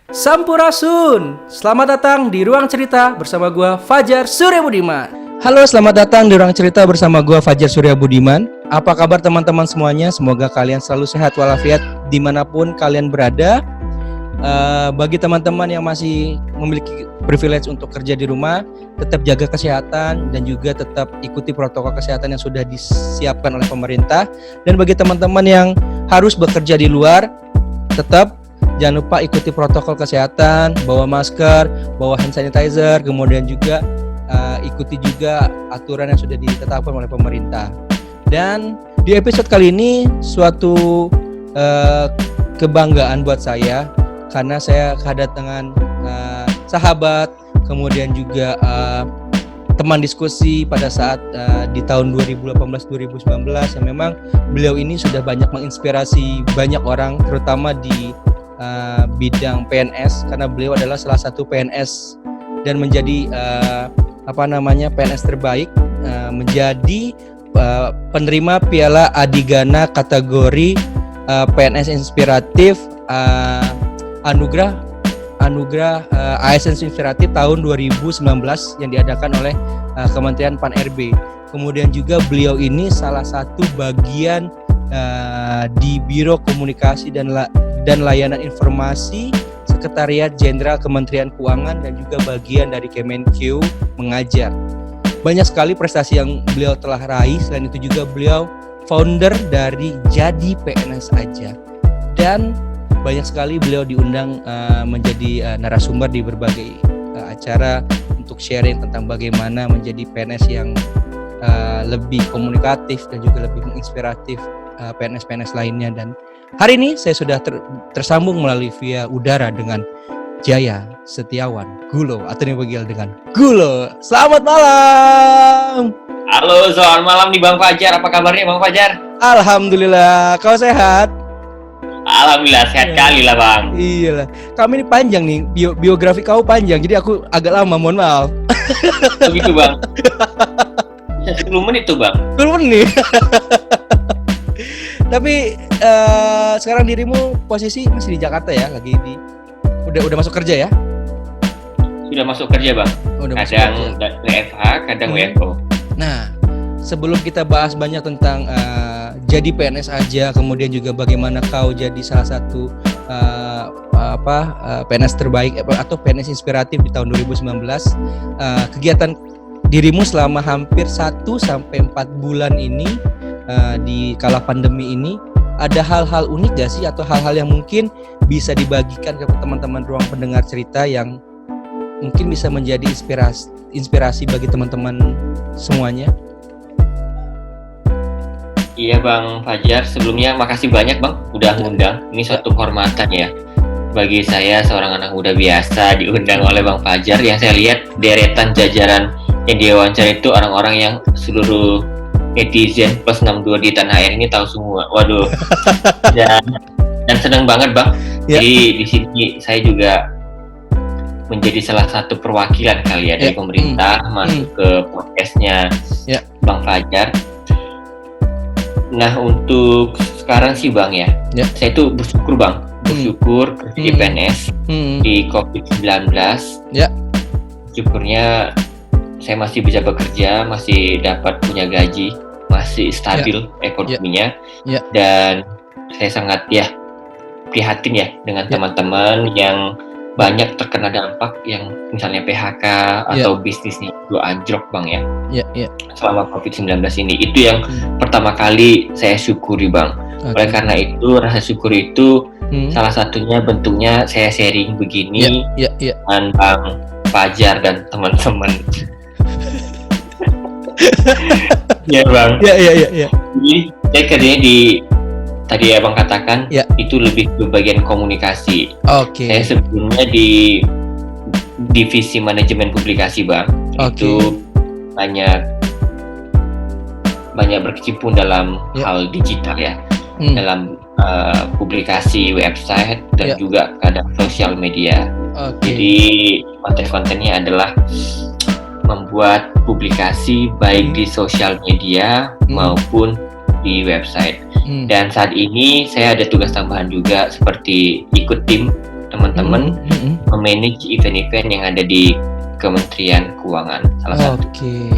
Sampurasun. Selamat datang di Ruang Cerita bersama gua Fajar Surya Budiman. Halo, selamat datang di Ruang Cerita bersama gua Fajar Surya Budiman. Apa kabar teman-teman semuanya? Semoga kalian selalu sehat walafiat dimanapun kalian berada. Bagi teman-teman yang masih memiliki privilege untuk kerja di rumah, tetap jaga kesehatan dan juga tetap ikuti protokol kesehatan yang sudah disiapkan oleh pemerintah. Dan bagi teman-teman yang harus bekerja di luar, tetap jangan lupa ikuti protokol kesehatan, bawa masker, bawa hand sanitizer, kemudian juga ikuti juga aturan yang sudah ditetapkan oleh pemerintah. Dan di episode kali ini suatu kebanggaan buat saya karena saya kedatangan sahabat, kemudian juga teman diskusi pada saat di tahun 2018-2019 yang memang beliau ini sudah banyak menginspirasi banyak orang, terutama di bidang PNS, karena beliau adalah salah satu PNS dan menjadi PNS terbaik, menjadi penerima Piala Adigana kategori PNS inspiratif Anugerah ASN Inspiratif tahun 2019 yang diadakan oleh Kementerian Pan-RB. Kemudian juga beliau ini salah satu bagian di Biro Komunikasi dan Layanan Informasi Sekretariat Jenderal Kementerian Keuangan dan juga bagian dari Kemenq mengajar. Banyak sekali prestasi yang beliau telah raih. Selain itu juga beliau founder dari Jadi PNS Aja. Dan banyak sekali beliau diundang menjadi narasumber di berbagai acara untuk sharing tentang bagaimana menjadi PNS yang lebih komunikatif dan juga lebih menginspiratif PNS-PNS lainnya. Dan hari ini saya sudah tersambung melalui via udara dengan Jaya Setiawan Gulo atau dipanggil dengan Gulo. Selamat malam. Halo, selamat malam nih Bang Fajar. Apa kabarnya Bang Fajar? Alhamdulillah, kau sehat? Alhamdulillah sehat kali lah Bang. Iyalah, kami ini panjang nih, biografi kau panjang, jadi aku agak lama, mohon maaf. Begitu Bang. 10 menit tuh Bang. 10 menit. Tapi sekarang dirimu posisi masih di Jakarta ya, lagi udah masuk kerja ya? Sudah masuk kerja Bang. Kadang WFH, kadang WFO. Nah, sebelum kita bahas banyak tentang jadi PNS aja, kemudian juga bagaimana kau jadi salah satu PNS terbaik atau PNS inspiratif di tahun 2019, kegiatan dirimu selama hampir 1-4 bulan ini di kala pandemi ini, ada hal-hal unik gak sih atau hal-hal yang mungkin bisa dibagikan ke teman-teman ruang pendengar cerita yang mungkin bisa menjadi inspirasi bagi teman-teman semuanya? Iya Bang Fajar, sebelumnya makasih banyak Bang udah ngundang. Ini suatu kehormatan ya bagi saya, seorang anak muda biasa diundang oleh Bang Fajar. Yang saya lihat deretan jajaran yang diwawancara itu orang-orang yang seluruh netizen plus 62 di tanah air ini tahu semua. Waduh. dan senang banget Bang. Ya. Jadi di sini saya juga menjadi salah satu perwakilan kali ya dari pemerintah masuk ke podcastnya Bang Fajar. Nah untuk sekarang sih Bang ya, saya tuh bersyukur Bang, kerja di PNS di COVID-19. Syukurnya saya masih bisa bekerja, masih dapat punya gaji, masih stabil ekonominya. Dan saya sangat prihatin ya dengan teman-teman yang banyak terkena dampak, yang misalnya PHK atau bisnisnya itu anjlok Bang ya. Selama COVID-19 ini, itu yang pertama kali saya syukuri Bang. Oleh karena itu rasa syukur itu salah satunya bentuknya saya sharing begini dengan Bang Fajar dan teman-teman. Ya Bang. Jadi saya kerjanya di tadi Abang katakan itu lebih ke bagian komunikasi. Saya sebelumnya di divisi manajemen publikasi Bang. Itu banyak berkecimpung dalam hal digital ya, dalam publikasi website dan juga kadang sosial media. Jadi konten-kontennya adalah membuat publikasi baik di sosial media maupun di website. Dan saat ini saya ada tugas tambahan juga seperti ikut tim teman-teman memanage event-event yang ada di Kementerian Keuangan salah satu. Oke.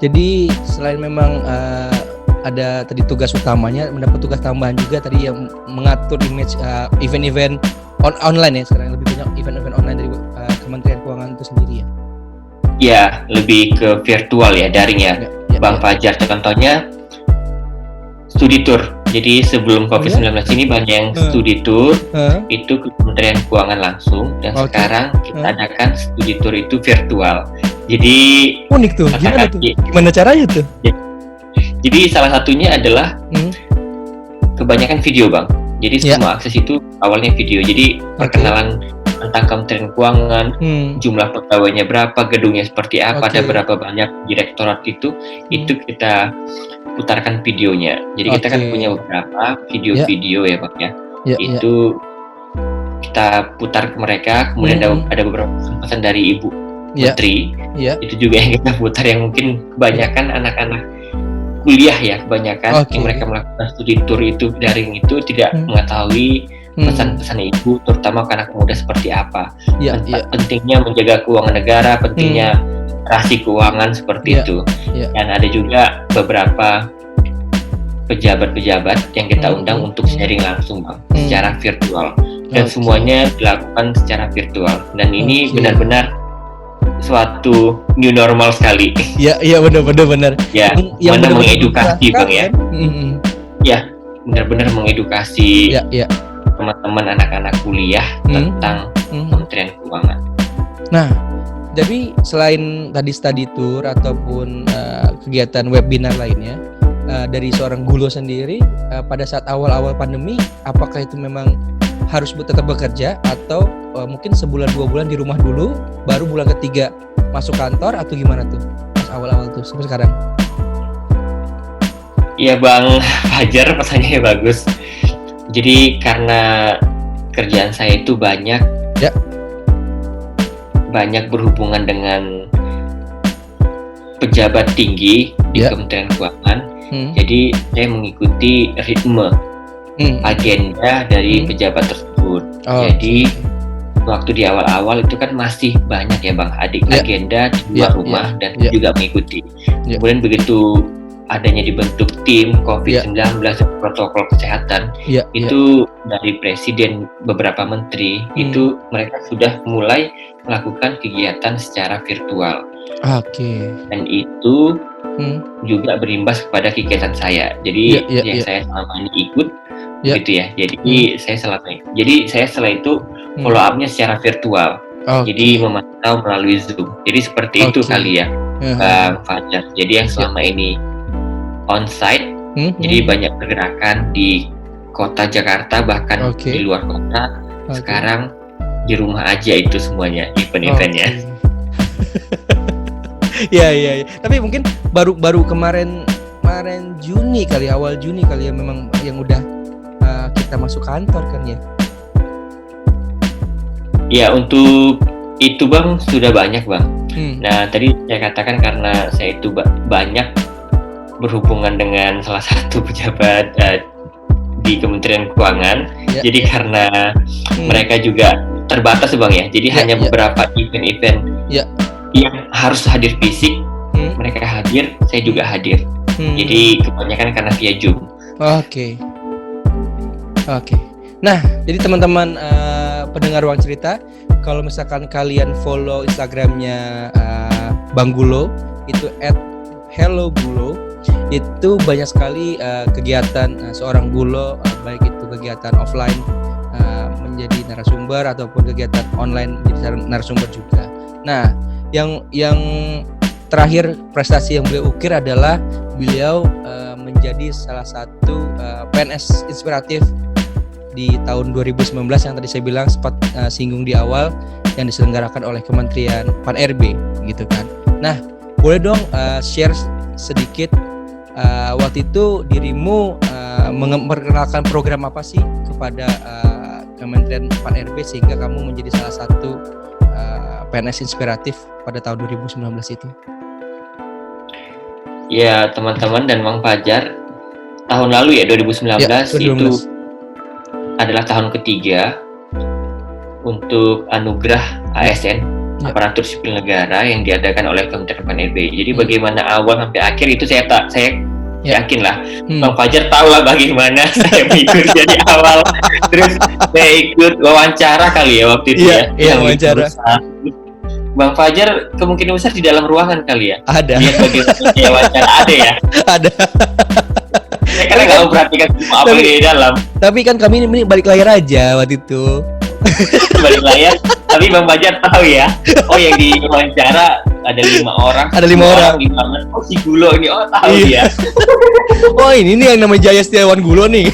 Jadi selain memang ada tadi tugas utamanya, mendapat tugas tambahan juga tadi yang mengatur image event-event online ya, sekarang lebih banyak event-event online dari Kementerian Keuangan itu sendiri ya. Ya, lebih ke virtual ya, daring ya. Bang Fajar, contohnya studi tour. Jadi sebelum COVID-19 ini banyak yang studi tour itu ke Kementerian Keuangan langsung, dan sekarang kita adakan studi tour itu virtual. Jadi unik tuh. Gimana tuh? Gimana caranya tuh? Jadi salah satunya adalah kebanyakan video, Bang. Jadi semua akses itu awalnya video. Jadi perkenalan tentang Kementerian Keuangan, jumlah pegawainya berapa, gedungnya seperti apa, ada berapa banyak direktorat itu kita putarkan videonya. Jadi kita kan punya beberapa video-video ya, Bang ya. Itu kita putar ke mereka, kemudian ada beberapa pesan dari Ibu Menteri. Itu juga yang kita putar, yang mungkin kebanyakan anak-anak kuliah ya, kebanyakan yang mereka melakukan studi tour itu daring itu tidak mengetahui pesan-pesan ibu, terutama anak muda seperti apa. Pentingnya menjaga keuangan negara, pentingnya rasi keuangan seperti itu. Dan ada juga beberapa pejabat-pejabat yang kita undang untuk sharing langsung, Bang, secara virtual. Dan semuanya dilakukan secara virtual. Dan ini benar-benar suatu new normal sekali. Iya benar. Ya, yang mana mengedukasi, Bang ya. Ya, benar-benar mengedukasi teman-teman anak-anak kuliah tentang Kementerian Keuangan. Nah, jadi selain tadi study tour ataupun kegiatan webinar lainnya, dari seorang Gulo sendiri pada saat awal-awal pandemi, apakah itu memang harus tetap bekerja atau mungkin sebulan 2 bulan di rumah dulu, baru bulan ketiga masuk kantor, atau gimana tuh pas awal-awal tuh sampai sekarang? Iya, Bang Fajar, pertanyaannya bagus. Jadi karena kerjaan saya itu banyak berhubungan dengan pejabat tinggi di Kementerian Keuangan. Jadi saya mengikuti ritme agenda dari pejabat tersebut. Jadi waktu di awal-awal itu kan masih banyak ya, Bang, agenda di luar rumah dan juga mengikuti. Kemudian begitu adanya dibentuk tim COVID-19 protokol kesehatan, itu dari presiden, beberapa menteri, itu mereka sudah mulai melakukan kegiatan secara virtual. Dan itu juga berimbas kepada kegiatan saya. Jadi saya selama ini ikut gitu ya. Jadi saya setelah itu follow up-nya secara virtual. Jadi memantau melalui Zoom. Jadi seperti itu kali ya, Bang Fajar. Jadi yang selama ini on-site, jadi banyak pergerakan di kota Jakarta, bahkan di luar kota. Sekarang di rumah aja itu semuanya, event-eventnya. Iya. Tapi mungkin baru kemarin Juni kali, awal Juni kali ya, memang yang udah kita masuk kantor kan ya. Ya, untuk itu, Bang, sudah banyak, Bang. Nah, tadi saya katakan karena saya itu banyak berhubungan dengan salah satu pejabat di Kementerian Keuangan. Jadi karena mereka juga terbatas, Bang ya. Jadi hanya beberapa event-event yang harus hadir fisik, mereka hadir, saya juga hadir. Jadi kebanyakan karena via Zoom. Oke. Nah, jadi teman-teman pendengar Ruang Cerita, kalau misalkan kalian follow Instagramnya Bang Gulo, itu @hellogulo, itu banyak sekali kegiatan seorang Gulo, baik itu kegiatan offline menjadi narasumber ataupun kegiatan online menjadi narasumber juga. Nah, yang terakhir prestasi yang beliau ukir adalah beliau menjadi salah satu PNS inspiratif di tahun 2019 yang tadi saya bilang sempat singgung di awal, yang diselenggarakan oleh Kementerian Pan-RB gitu kan. Nah, boleh dong share sedikit waktu itu dirimu memperkenalkan program apa sih kepada Kementerian Pan-RB sehingga kamu menjadi salah satu PNS inspiratif pada tahun 2019 itu? Ya, teman-teman dan Bang Fajar, tahun lalu ya 2019 itu adalah tahun ketiga untuk anugerah ASN aparatur sipil negara yang diadakan oleh Kementerian PAN-RB. Jadi bagaimana awal sampai akhir itu saya yakin lah Bang Fajar tahu lah bagaimana saya ikut dari awal. Terus saya ikut wawancara kali ya waktu itu ya wawancara. Bang Fajar kemungkinan besar di dalam ruangan kali ya. Ada. Lihat bagaimana dia wawancara ada ya. Ada. Saya karena nggak memperhatikan semua apa yang di dalam. Tapi kan kami ini balik layar aja waktu itu. Balik layar. Tapi Bang Fajar tahu ya. Oh yang di wawancara ada 5 orang. Ada 5 orang. Oh si Gulo ini tahu dia. Oh ini nih yang namanya Jaya Setiawan Gulo nih.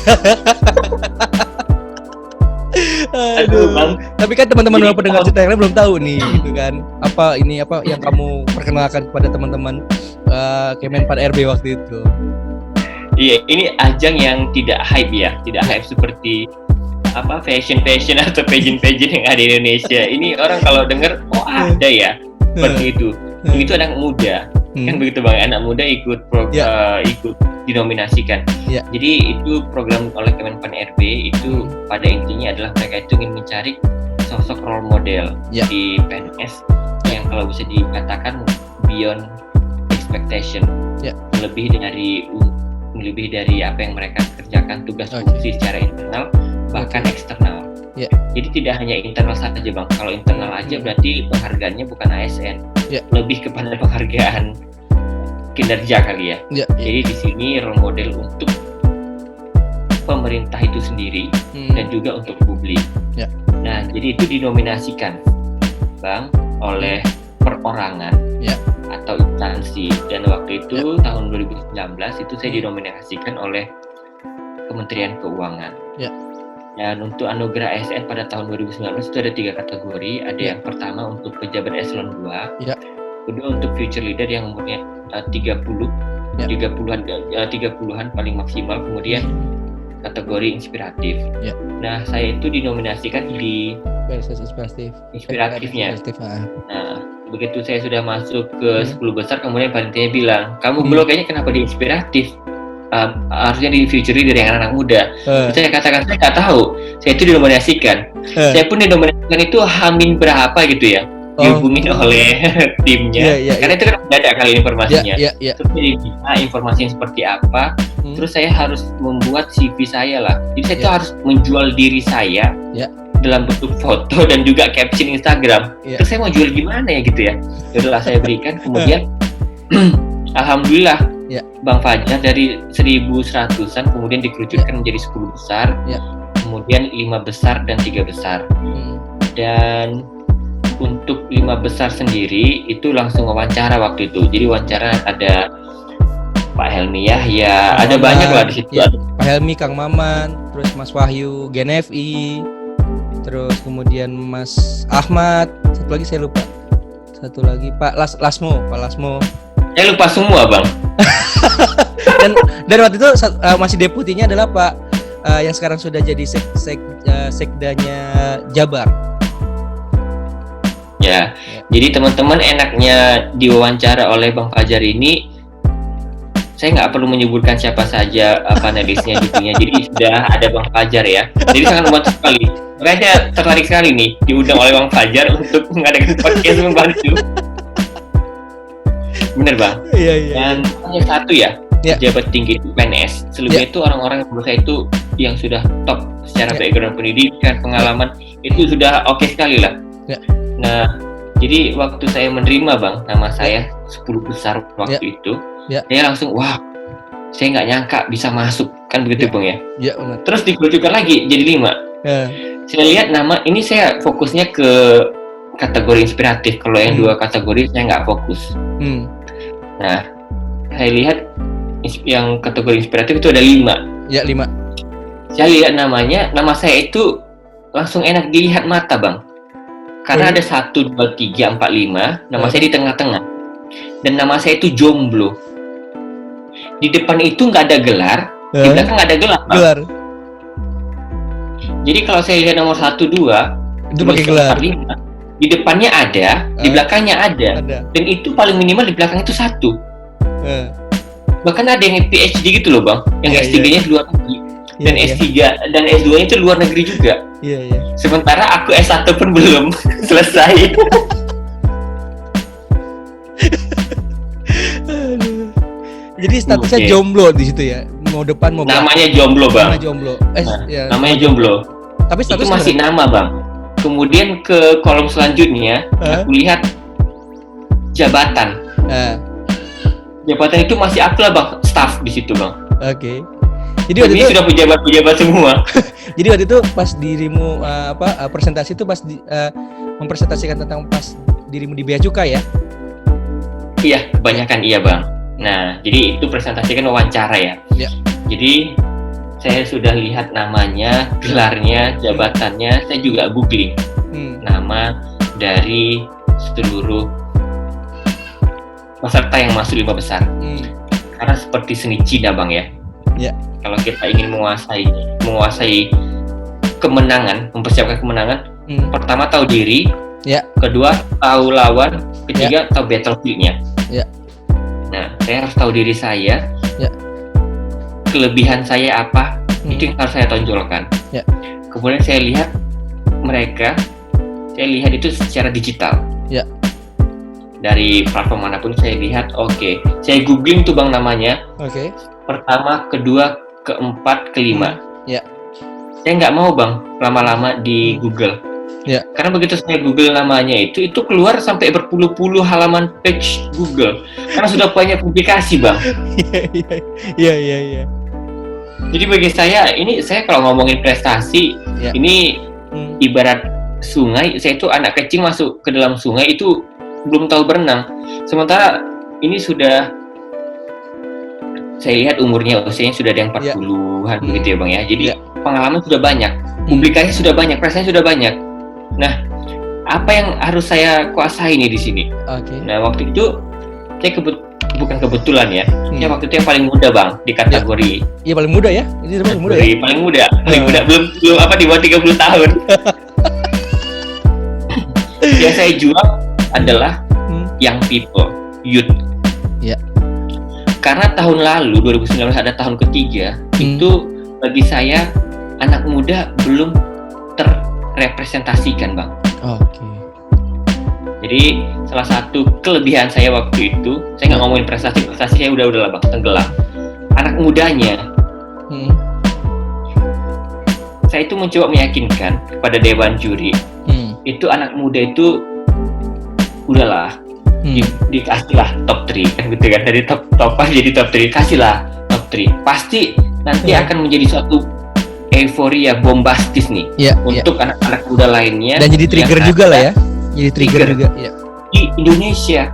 Aduh Bang. Tapi kan teman-teman pendengar cerita yang lain belum tahu nih gitu kan. Apa yang kamu perkenalkan kepada teman-teman Kemenpan RB waktu itu. Iya, ini ajang yang tidak hype ya, tidak hype seperti fashion atau pageant yang ada di Indonesia. Ini orang kalau dengar ada ya seperti itu. Itu anak muda, kan begitu Bang, anak muda ikut ikut dinominasikan. Jadi itu program oleh Kemenpan RB itu pada intinya adalah mereka itu ingin mencari sosok role model di PNS yang kalau bisa dikatakan beyond expectation, lebih dari apa yang mereka kerjakan tugas fungsi secara internal bahkan eksternal. Jadi tidak hanya internal saja Bang. Kalau internal aja berarti penghargaannya bukan ASN, lebih kepada penghargaan kinerja kali ya. Jadi di sini role model untuk pemerintah itu sendiri dan juga untuk publik. Nah, jadi itu dinominasikan Bang oleh perorangan atau instansi, dan waktu itu tahun 2019 itu saya dinominasikan oleh Kementerian Keuangan. Dan untuk anugerah ASN pada tahun 2019 itu ada 3 kategori. Ada yang pertama untuk pejabat eselon 2, kedua untuk future leader yang umurnya 30-an paling maksimal, kemudian kategori inspiratif. Nah, saya itu dinominasikan di inspiratifnya. Nah, begitu saya sudah masuk ke 10 besar, kemudian panitianya bilang, kamu belum kayaknya kenapa di inspiratif? Harusnya di future leader yang anak-anak muda. Saya katakan saya nggak tahu. Saya itu dinominasikan. Saya pun dinominasikan itu hamin berapa gitu ya, dihubungin oleh timnya. Karena itu kan udah ada kali informasinya. Terus jadi bisa informasinya seperti apa. Terus saya harus membuat CV saya lah. Jadi saya itu harus menjual diri saya dalam bentuk foto dan juga caption Instagram. Terus saya mau jual gimana ya gitu ya. Setelah saya berikan, kemudian alhamdulillah Bang Fajar dari 1.100-an kemudian dikerucutkan menjadi 10 besar, kemudian 5 besar dan 3 besar. Dan untuk 5 besar sendiri itu langsung wawancara waktu itu. Jadi wawancara ada Pak Helmi Yahya, ada banyak lah di situ. Pak Helmi, Kang Maman, terus Mas Wahyu, GNFI, terus kemudian Mas Ahmad, satu lagi saya lupa. Satu lagi Pak Lasmo. Saya lupa semua Bang. dan waktu itu masih deputinya adalah Pak yang sekarang sudah jadi sekdanya Jabar. Jadi teman-teman enaknya diwawancara oleh Bang Fajar ini, saya nggak perlu menyebutkan siapa saja panelisnya gitunya. Jadi sudah ada Bang Fajar ya. Jadi sangat membantu sekali. Makanya tertarik sekali nih diundang oleh Bang Fajar untuk mengadakan podcast membantu. Bener Bang. Dan hanya satu ya, pejabat tinggi itu PNS. Selebihnya itu orang-orang yang menurut saya itu yang sudah top secara background pendidikan, pengalaman, itu sudah oke sekali lah. Nah, jadi waktu saya menerima Bang, nama saya 10 besar waktu itu, saya langsung saya nggak nyangka bisa masuk, kan begitu Bang ya. Terus dikerucutkan lagi jadi 5. Saya lihat nama ini, saya fokusnya ke kategori inspiratif. Kalau yang 2 kategori saya nggak fokus. Nah, saya lihat yang kategori inspiratif itu ada 5. 5. Saya lihat namanya, nama saya itu langsung enak dilihat mata Bang. Karena ada 1, 2, 3, 4, 5. Nama saya di tengah-tengah. Dan nama saya itu jomblo. Di depan itu nggak ada gelar, di belakang nggak ada gelar Bang. Jadi kalau saya lihat nomor 1, 2 itu pakai gelar. 4, 5, di depannya ada, di belakangnya ada. Dan itu paling minimal di belakang itu 1. Bahkan ada yang PhD gitu loh Bang, yang S3-nya di luar negeri, dan S3 dan S2-nya itu luar negeri juga. Sementara aku S1 pun belum selesai. Jadi statusnya jomblo di situ ya. Mau depan mau belakang. Namanya jomblo, Bang. Namanya jomblo. Namanya jomblo. Tapi status itu masih nama, Bang. Kemudian ke kolom selanjutnya, aku lihat jabatan. Jabatan itu masih aku lah, Bang, staff di situ, Bang. Oke. Jadi waktu ini itu sudah pejabat-pejabat semua. Jadi waktu itu pas dirimu presentasi itu pas mempresentasikan tentang pas dirimu di Bea Cukai ya? Iya, kebanyakan iya, Bang. Nah, jadi itu presentasi kan wawancara ya. Iya. Jadi saya sudah lihat namanya, gelarnya, jabatannya, saya juga googling nama dari seluruh peserta yang masuk 5 besar. Karena seperti seni Cina, Bang ya. Iya. Kalau kita ingin menguasai kemenangan, mempersiapkan kemenangan, pertama tahu diri, kedua tahu lawan, ketiga tahu battlefield-nya. Nah, saya harus tahu diri saya, kelebihan saya apa, itu yang harus saya tonjolkan. Kemudian saya lihat mereka, saya lihat itu secara digital. Dari platform manapun saya lihat, saya googling tuh, Bang, namanya. Pertama, kedua, keempat, kelima. Saya nggak mau, Bang, lama-lama di Google. Karena begitu saya Google namanya itu keluar sampai berpuluh-puluh halaman page Google. Karena sudah banyak publikasi, Bang. Iya. Jadi bagi saya, ini saya kalau ngomongin prestasi, ini ibarat sungai. Saya itu anak kecil masuk ke dalam sungai itu belum tahu berenang. Sementara ini sudah, saya lihat usianya sudah ada yang 40-an begitu ya, Bang ya. Jadi pengalaman sudah banyak, publikasi sudah banyak, prestasi sudah banyak. Nah, apa yang harus saya kuasai nih di sini? Nah, waktu itu saya bukan kebetulan ya. Ya waktu itu yang paling muda, Bang, di kategori. Iya, paling muda ya. Ini paling muda ya. Paling muda. Belum di bawah 30 tahun. Yang saya jual adalah young people, youth. Karena tahun lalu 2019 ada tahun ketiga, itu bagi saya anak muda belum terrepresentasikan, Bang. Jadi salah satu kelebihan saya waktu itu, saya nggak ngomongin prestasi saya udah Bang, tenggelam. Anak mudanya, saya itu mencoba meyakinkan kepada dewan juri, itu anak muda itu udahlah, dikasihlah top 3 kan gitu kan, dari top jadi top 3, kasihlah top 3, pasti nanti akan menjadi suatu euforia bombastis nih untuk anak-anak muda lainnya, dan jadi trigger juga lah ya, jadi trigger juga di Indonesia.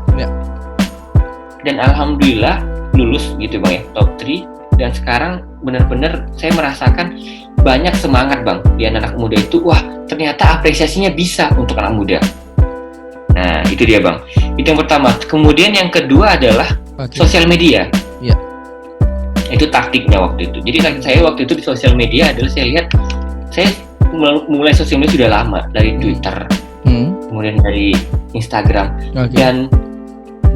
Dan alhamdulillah lulus gitu, Bang ya, top 3. Dan sekarang benar-benar saya merasakan banyak semangat, Bang, di anak-anak muda itu. Wah, ternyata apresiasinya bisa untuk anak muda. Nah, itu dia, Bang. Itu yang pertama. Kemudian yang kedua adalah sosial media. Itu taktiknya waktu itu. Jadi saya waktu itu di sosial media adalah saya lihat, saya mulai sosial media sudah lama, dari Twitter, kemudian dari Instagram, dan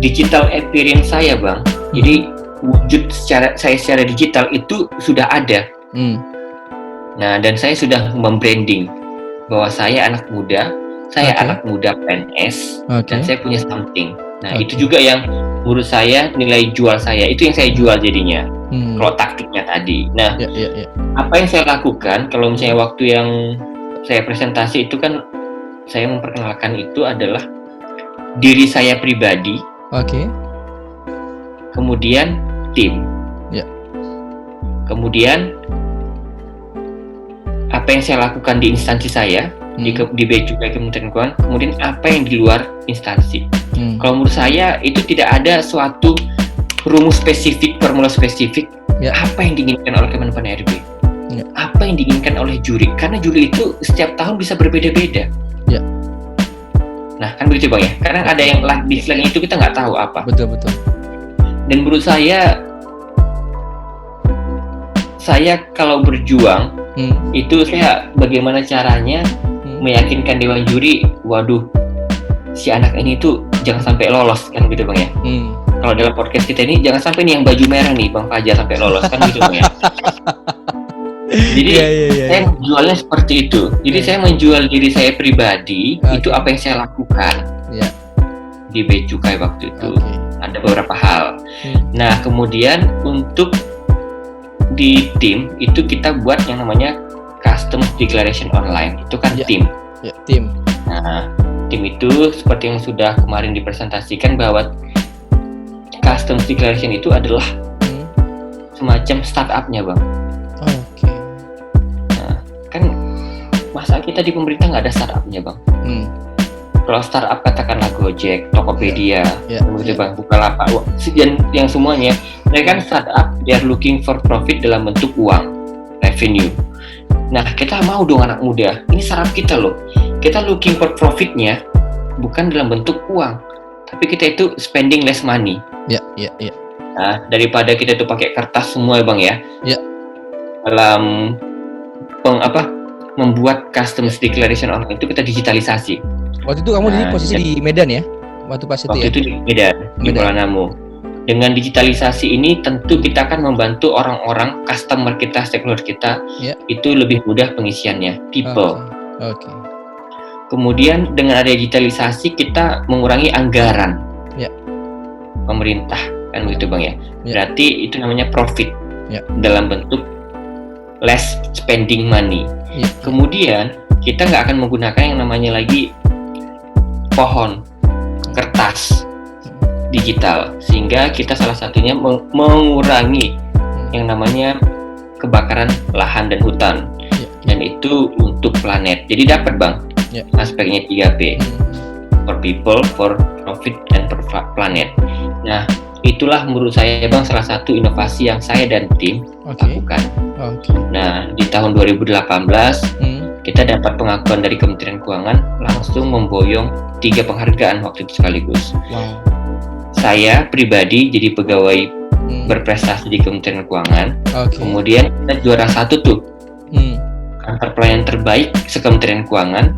digital experience saya, Bang. Jadi wujud saya secara digital itu sudah ada. Nah, dan saya sudah membranding bahwa saya anak muda, saya anak muda PNS, dan saya punya something. Nah, itu juga yang menurut saya nilai jual saya, itu yang saya jual jadinya. Kalau taktiknya tadi. Nah, apa yang saya lakukan kalau misalnya waktu yang saya presentasi itu kan saya memperkenalkan itu adalah diri saya pribadi. Kemudian tim. Kemudian apa yang saya lakukan di instansi saya, di Bea Cukai Kementerian Keuangan, kemudian apa yang di luar instansi. Kalau menurut saya itu tidak ada suatu rumus spesifik, formula spesifik, apa yang diinginkan oleh Kemenpan RB, apa yang diinginkan oleh juri, karena juri itu setiap tahun bisa berbeda-beda. Nah, kan begitu, Bang ya. Kadang ada yang di selain itu kita nggak tahu apa. Betul. Dan menurut saya kalau berjuang itu saya bagaimana caranya meyakinkan dewan juri, waduh, si anak ini tuh jangan sampai lolos, kan gitu, Bang ya. Kalau dalam podcast kita ini jangan sampai nih yang baju merah nih, Bang Fajar, sampai lolos, kan gitu, Bang ya. Jadi saya menjualnya seperti itu. Jadi saya menjual diri saya pribadi, itu apa yang saya lakukan di Bea Cukai waktu itu. Ada beberapa hal. Nah, kemudian untuk di tim itu kita buat yang namanya Customs Declaration Online. Itu kan tim. Tim. Nah, tim itu seperti yang sudah kemarin dipresentasikan bahwa Customs Declaration itu adalah semacam startup-nya, Bang. Nah, kan masa kita di pemerintah nggak ada startup-nya, Bang. Kalau startup katakanlah Gojek, Tokopedia, Bang, Bukalapak, yang semuanya, mereka kan startup, they are looking for profit dalam bentuk uang, revenue. Nah, kita mau dong anak muda, ini startup kita loh, kita looking for profitnya bukan dalam bentuk uang, tapi kita itu spending less money. Nah, daripada kita itu pakai kertas semua, Bang ya. Dalam membuat Customs Declaration Online itu kita digitalisasi. Waktu itu kamu di posisi di Medan ya? Waktu itu di Medan. Di Kuala Namu. Dengan digitalisasi ini tentu kita akan membantu orang-orang, customer kita, stakeholder kita itu lebih mudah pengisiannya, people. Kemudian dengan ada digitalisasi kita mengurangi anggaran pemerintah, kan begitu, Bang ya. Berarti itu namanya profit dalam bentuk less spending money. Kemudian kita nggak akan menggunakan yang namanya lagi pohon, kertas, digital, sehingga kita salah satunya mengurangi yang namanya kebakaran lahan dan hutan, dan itu untuk planet. Jadi dapat, Bang, aspeknya 3P, for people, for profit, and for planet. Nah, itulah menurut saya, Bang, salah satu inovasi yang saya dan tim lakukan. Nah, di tahun 2018 kita dapat pengakuan dari Kementerian Keuangan, langsung memboyong 3 penghargaan waktu itu sekaligus. Saya pribadi jadi pegawai berprestasi di Kementerian Keuangan. Kemudian kita juara 1 tuh, kantor pelayanan terbaik se-Kementerian Keuangan,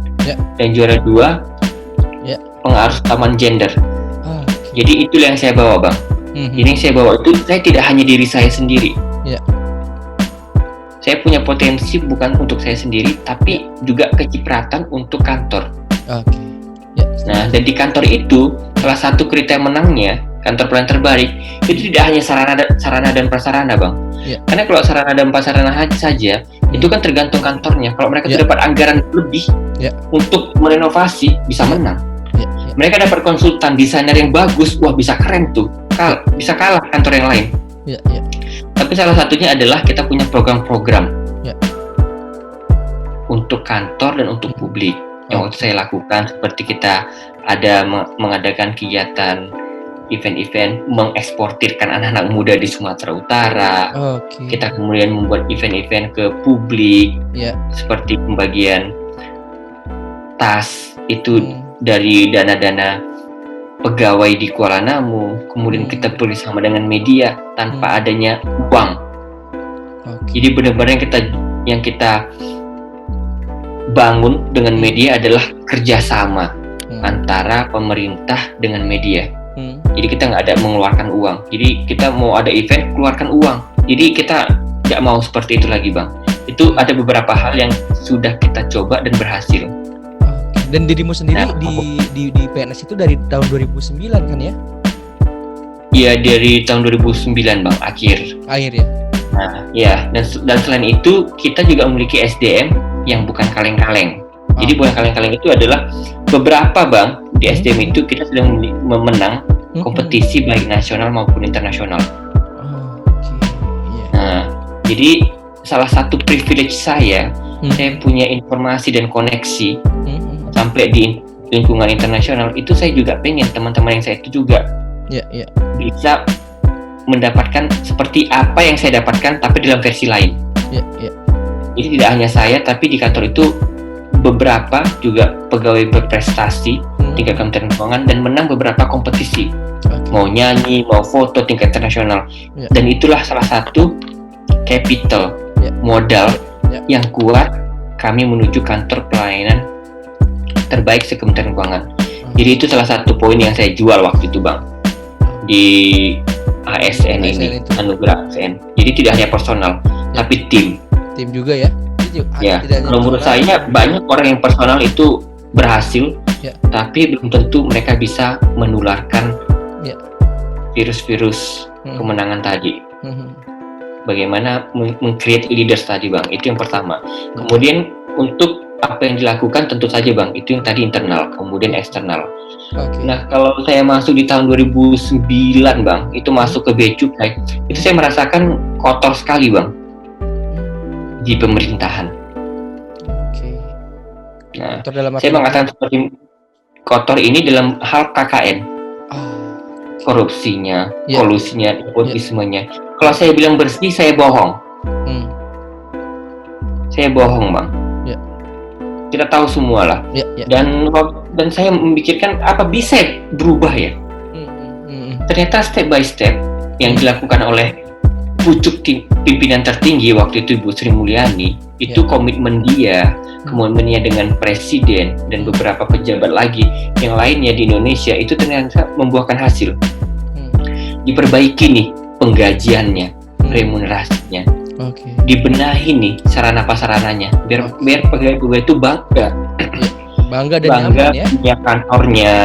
dan juara 2 pengaruh utama gender. Jadi itu yang saya bawa, Bang. Jadi yang saya bawa itu, saya tidak hanya diri saya sendiri. Saya punya potensi bukan untuk saya sendiri, tapi juga kecipratan untuk kantor. Nah, dan di kantor itu salah satu kriteria menangnya kantor pelayanan terbaik itu tidak hanya sarana dan prasarana, Bang. Karena kalau sarana dan prasarana saja itu kan tergantung kantornya. Kalau mereka dapat anggaran lebih untuk merenovasi, bisa menang. Mereka dapat konsultan desainer yang bagus, wah bisa keren tuh, bisa kalah kantor yang lain. Tapi salah satunya adalah kita punya program-program untuk kantor dan untuk publik. Yang waktu saya lakukan, seperti kita ada mengadakan kegiatan event-event mengeksportirkan anak-anak muda di Sumatera Utara. Kita kemudian membuat event-event ke publik, seperti pembagian tas itu dari dana-dana pegawai di Kuala Namu. Kemudian kita bersama dengan media tanpa adanya uang. Jadi benar-benar yang kita bangun dengan media adalah kerjasama antara pemerintah dengan media. Jadi kita nggak ada mengeluarkan uang. Jadi kita mau ada event, keluarkan uang. Jadi kita nggak mau seperti itu lagi, Bang. Itu ada beberapa hal yang sudah kita coba dan berhasil. Dan dirimu sendiri di PNS itu dari tahun 2009 kan ya? Iya, dari tahun 2009, Bang, akhir ya. Nah, ya, dan selain itu kita juga memiliki SDM yang bukan kaleng-kaleng. Jadi bukan kaleng-kaleng itu adalah beberapa, Bang, di SDM itu kita sudah memenang kompetisi baik nasional maupun internasional. Nah, jadi salah satu privilege saya punya informasi dan koneksi sampai di lingkungan internasional. Itu saya juga pengen teman-teman yang saya itu juga bisa mendapatkan seperti apa yang saya dapatkan, tapi dalam versi lain. Jadi tidak hanya saya, tapi di kantor itu beberapa juga pegawai berprestasi tingkat Kementerian Keuangan dan menang beberapa kompetisi, mau nyanyi, mau foto tingkat internasional. Dan itulah salah satu capital, modal yang kuat kami menuju kantor pelayanan terbaik se-Kementerian Keuangan. Jadi itu salah satu poin yang saya jual waktu itu, Bang, di ASN ini, Anugerah ASN. Jadi tidak hanya personal, tapi tim. tim juga ya. Ya, kalau menurut saya banyak orang yang personal itu berhasil, tapi belum tentu mereka bisa menularkan virus-virus kemenangan tadi. Bagaimana meng-create leaders tadi, Bang, itu yang pertama. Kemudian untuk apa yang dilakukan tentu saja, Bang, itu yang tadi internal, kemudian eksternal. Nah, kalau saya masuk di tahun 2009, Bang, itu masuk ke Bea Cukai, itu saya merasakan kotor sekali, Bang, di pemerintahan. Nah, saya mengatakan seperti kotor ini dalam hal KKN, korupsinya, kolusinya, nepotismenya. Kalau saya bilang bersih, saya bohong. Saya bohong, Bang. Kita tahu semua lah. Dan saya memikirkan apa bisa berubah ya. Ternyata step by step yang dilakukan oleh pucuk pimpinan tertinggi waktu itu Ibu Sri Mulyani, itu komitmen dia, komitmennya dengan presiden dan beberapa pejabat lagi yang lainnya di Indonesia itu ternyata membuahkan hasil. Diperbaiki nih penggajiannya, remunerasinya, dibenahi nih sarana prasarananya, biar pegawai itu bangga dan nyaman ya, punya kantornya,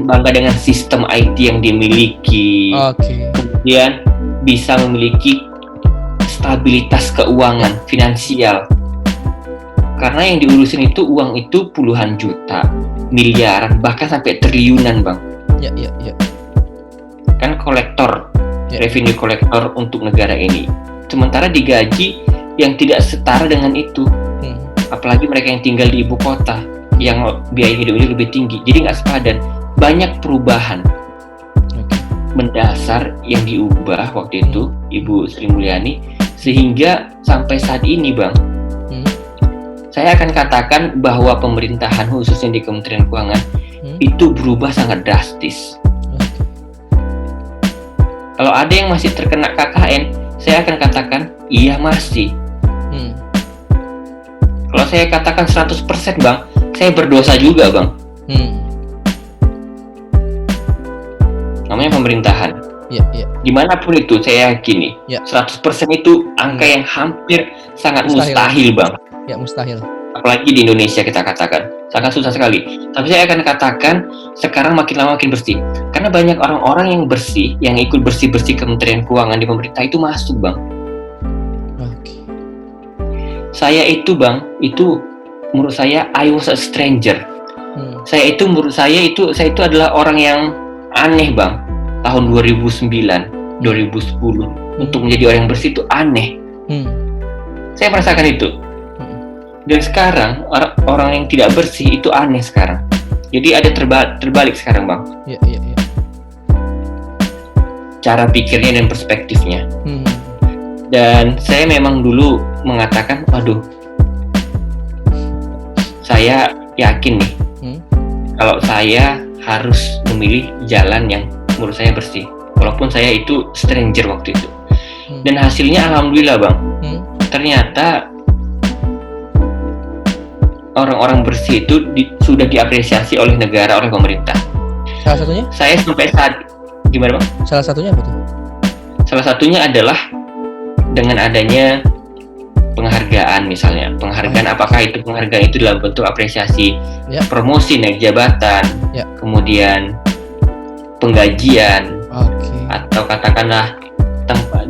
bangga dengan sistem IT yang dimiliki, kemudian bisa memiliki stabilitas keuangan finansial. Karena yang diurusin itu uang itu puluhan juta, miliaran, bahkan sampai triliunan, Bang. Kan kolektor, revenue kolektor untuk negara ini. Sementara digaji yang tidak setara dengan itu. Apalagi mereka yang tinggal di ibu kota, yang biaya hidupnya lebih tinggi. Jadi nggak sepadan. Banyak perubahan mendasar yang diubah waktu itu Ibu Sri Mulyani, sehingga sampai saat ini, Bang, saya akan katakan bahwa pemerintahan khususnya di Kementerian Keuangan itu berubah sangat drastis. Kalau ada yang masih terkena KKN, saya akan katakan iya masih. Kalau saya katakan 100%, Bang, saya berdosa juga, Bang. Namanya pemerintahan. Dimanapun itu, saya yakini 100% itu angka yang hampir sangat mustahil, Bang. Mustahil. Apalagi di Indonesia kita katakan sangat susah sekali. Tapi saya akan katakan sekarang makin lama makin bersih. Karena banyak orang-orang yang bersih, yang ikut bersih-bersih Kementerian Keuangan di pemerintah itu masuk, Bang. Saya itu, Bang, itu menurut saya I was a stranger. Saya itu adalah orang yang aneh, Bang. Tahun 2009, 2010 untuk menjadi orang yang bersih itu aneh. Saya merasakan itu. Dan sekarang orang yang tidak bersih itu aneh sekarang. Jadi ada terbalik sekarang, Bang. Cara pikirnya dan perspektifnya. Dan saya memang dulu mengatakan, aduh, saya yakin nih, kalau saya harus memilih jalan yang menurut saya bersih, walaupun saya itu stranger waktu itu. Dan hasilnya alhamdulillah, Bang, ternyata orang-orang bersih itu sudah diapresiasi oleh negara, oleh pemerintah. Salah satunya? Saya sampai saat gimana, Bang? Salah satunya apa tuh? Salah satunya adalah dengan adanya penghargaan, misalnya penghargaan, apakah itu penghargaan itu dalam bentuk apresiasi, promosi naik jabatan, kemudian penggajian, atau katakanlah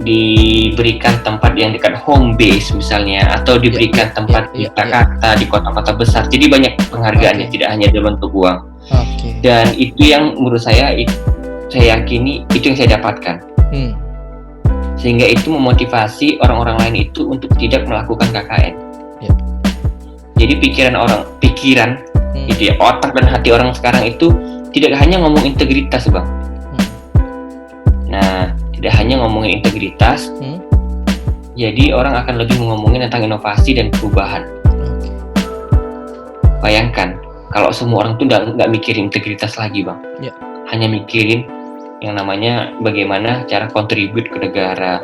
diberikan tempat yang dekat home base misalnya, atau diberikan tempat di Jakarta, di kota-kota besar. Jadi banyak penghargaan yang tidak hanya dalam bentuk uang. Dan itu yang menurut saya yakini itu yang saya dapatkan. Sehingga itu memotivasi orang-orang lain itu untuk tidak melakukan KKN. Jadi pikiran gitu ya, otak dan hati orang sekarang itu tidak hanya ngomong integritas, Bang. Nah, tidak hanya ngomongin integritas, jadi orang akan lebih ngomongin tentang inovasi dan perubahan. Bayangkan kalau semua orang tuh nggak mikirin integritas lagi, Bang. Hanya mikirin yang namanya bagaimana cara kontribut ke negara,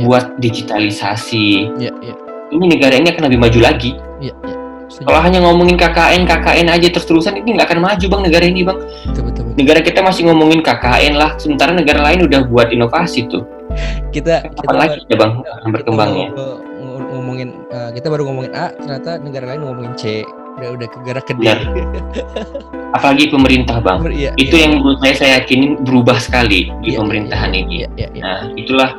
buat digitalisasi. Ini negara ini akan lebih maju lagi. Kalau hanya ngomongin KKN aja terus-terusan, ini nggak akan maju, Bang, negara ini, Bang. Betul. Negara kita masih ngomongin KKN lah, sementara negara lain udah buat inovasi tuh. Kita lagi ya, Bang, berkembangnya. kita baru ngomongin A, ternyata negara lain ngomongin C. Udah ke gerak ke D. Apalagi pemerintah, Bang. Itu yang menurut saya yakinin berubah sekali di pemerintahan ini. Nah, itulah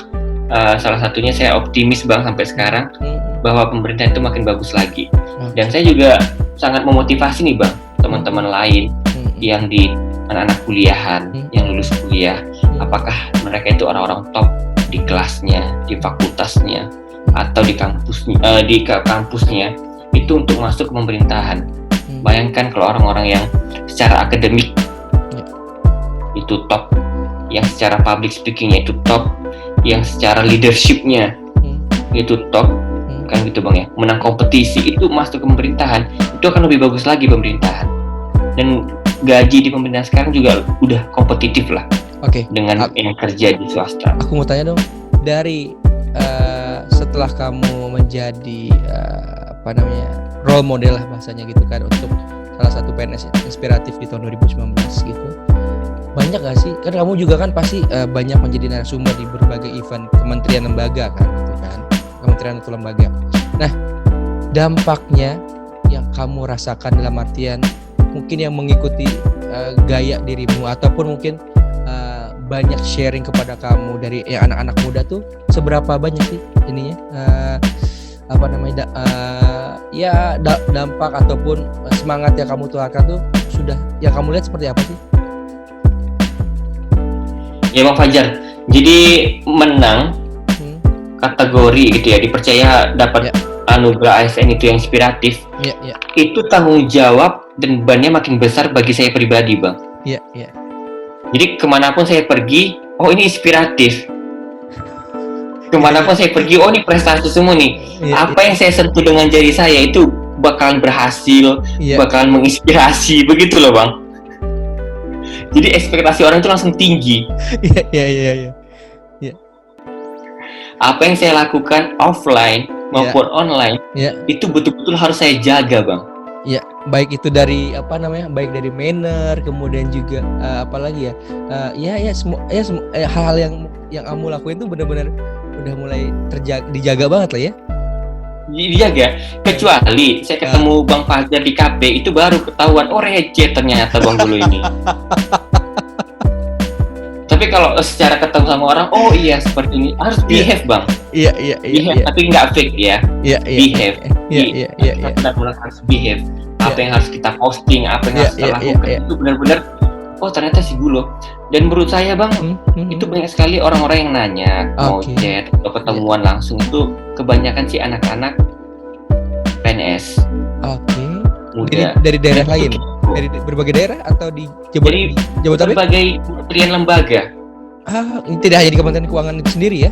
salah satunya saya optimis, Bang, sampai sekarang bahwa pemerintah itu makin bagus lagi. Dan saya juga sangat memotivasi nih, Bang, teman-teman lain yang di anak-anak kuliahan, yang lulus kuliah, apakah mereka itu orang-orang top di kelasnya, di fakultasnya, atau di kampusnya itu untuk masuk ke pemerintahan. Bayangkan kalau orang-orang yang secara akademik itu top, yang secara public speakingnya itu top, yang secara leadershipnya itu top, kan gitu, Bang ya, menang kompetisi itu masuk ke pemerintahan, itu akan lebih bagus lagi pemerintahan. Dan gaji di pemerintahan sekarang juga udah kompetitif lah. Dengan yang kerja di swasta. Aku mau tanya dong, dari setelah kamu menjadi role model lah bahasanya gitu kan, untuk salah satu PNS inspiratif di tahun 2019 gitu, banyak gak sih, kan kamu juga kan pasti banyak menjadi narasumber di berbagai event kementerian lembaga kan gitu kan, kementerian atau lembaga. Nah, dampaknya yang kamu rasakan dalam artian mungkin yang mengikuti gaya dirimu, ataupun mungkin banyak sharing kepada kamu dari anak-anak muda tuh, seberapa banyak sih ininya dampak ataupun semangat yang kamu tularkan tuh, sudah yang kamu lihat seperti apa sih? Ya, Bang Fajar, jadi menang kategori gitu ya, dipercaya dapat anugerah ASN itu yang inspiratif, itu tanggung jawab dan bebannya makin besar bagi saya pribadi, Bang. Jadi kemanapun saya pergi, oh ini inspiratif. Kemanapun saya pergi, oh ini prestasi semua nih. Apa yang saya sentuh dengan jari saya itu bakalan berhasil, bakalan menginspirasi, begitu loh, Bang. Jadi ekspektasi orang itu langsung tinggi. Apa yang saya lakukan offline maupun online, itu betul-betul harus saya jaga, Bang. Baik itu dari baik dari manner, kemudian juga apalagi hal-hal yang kamu lakuin itu benar-benar udah mulai dijaga banget lah ya. Dijaga, kecuali saya ketemu Bang Fajar di kafe, itu baru ketahuan, oh receh ternyata Bang dulu ini. Tapi kalau secara ketemu sama orang, oh iya seperti ini, harus behave, Bang. Behave, tapi nggak fake ya. Behave. Benar-benar harus behave. Apa yang harus kita posting, apa yang harus kita lakukan, itu benar-benar, oh ternyata si Gulo. Dan menurut saya, Bang, itu banyak sekali orang-orang yang nanya, mau chat atau ketemuan langsung, itu kebanyakan sih anak-anak PNS. Muda. Dari daerah lain? Dari berbagai daerah atau di Jabodetabek? Berbagai kementerian lembaga. Tidak hanya di Kementerian Keuangan itu sendiri ya?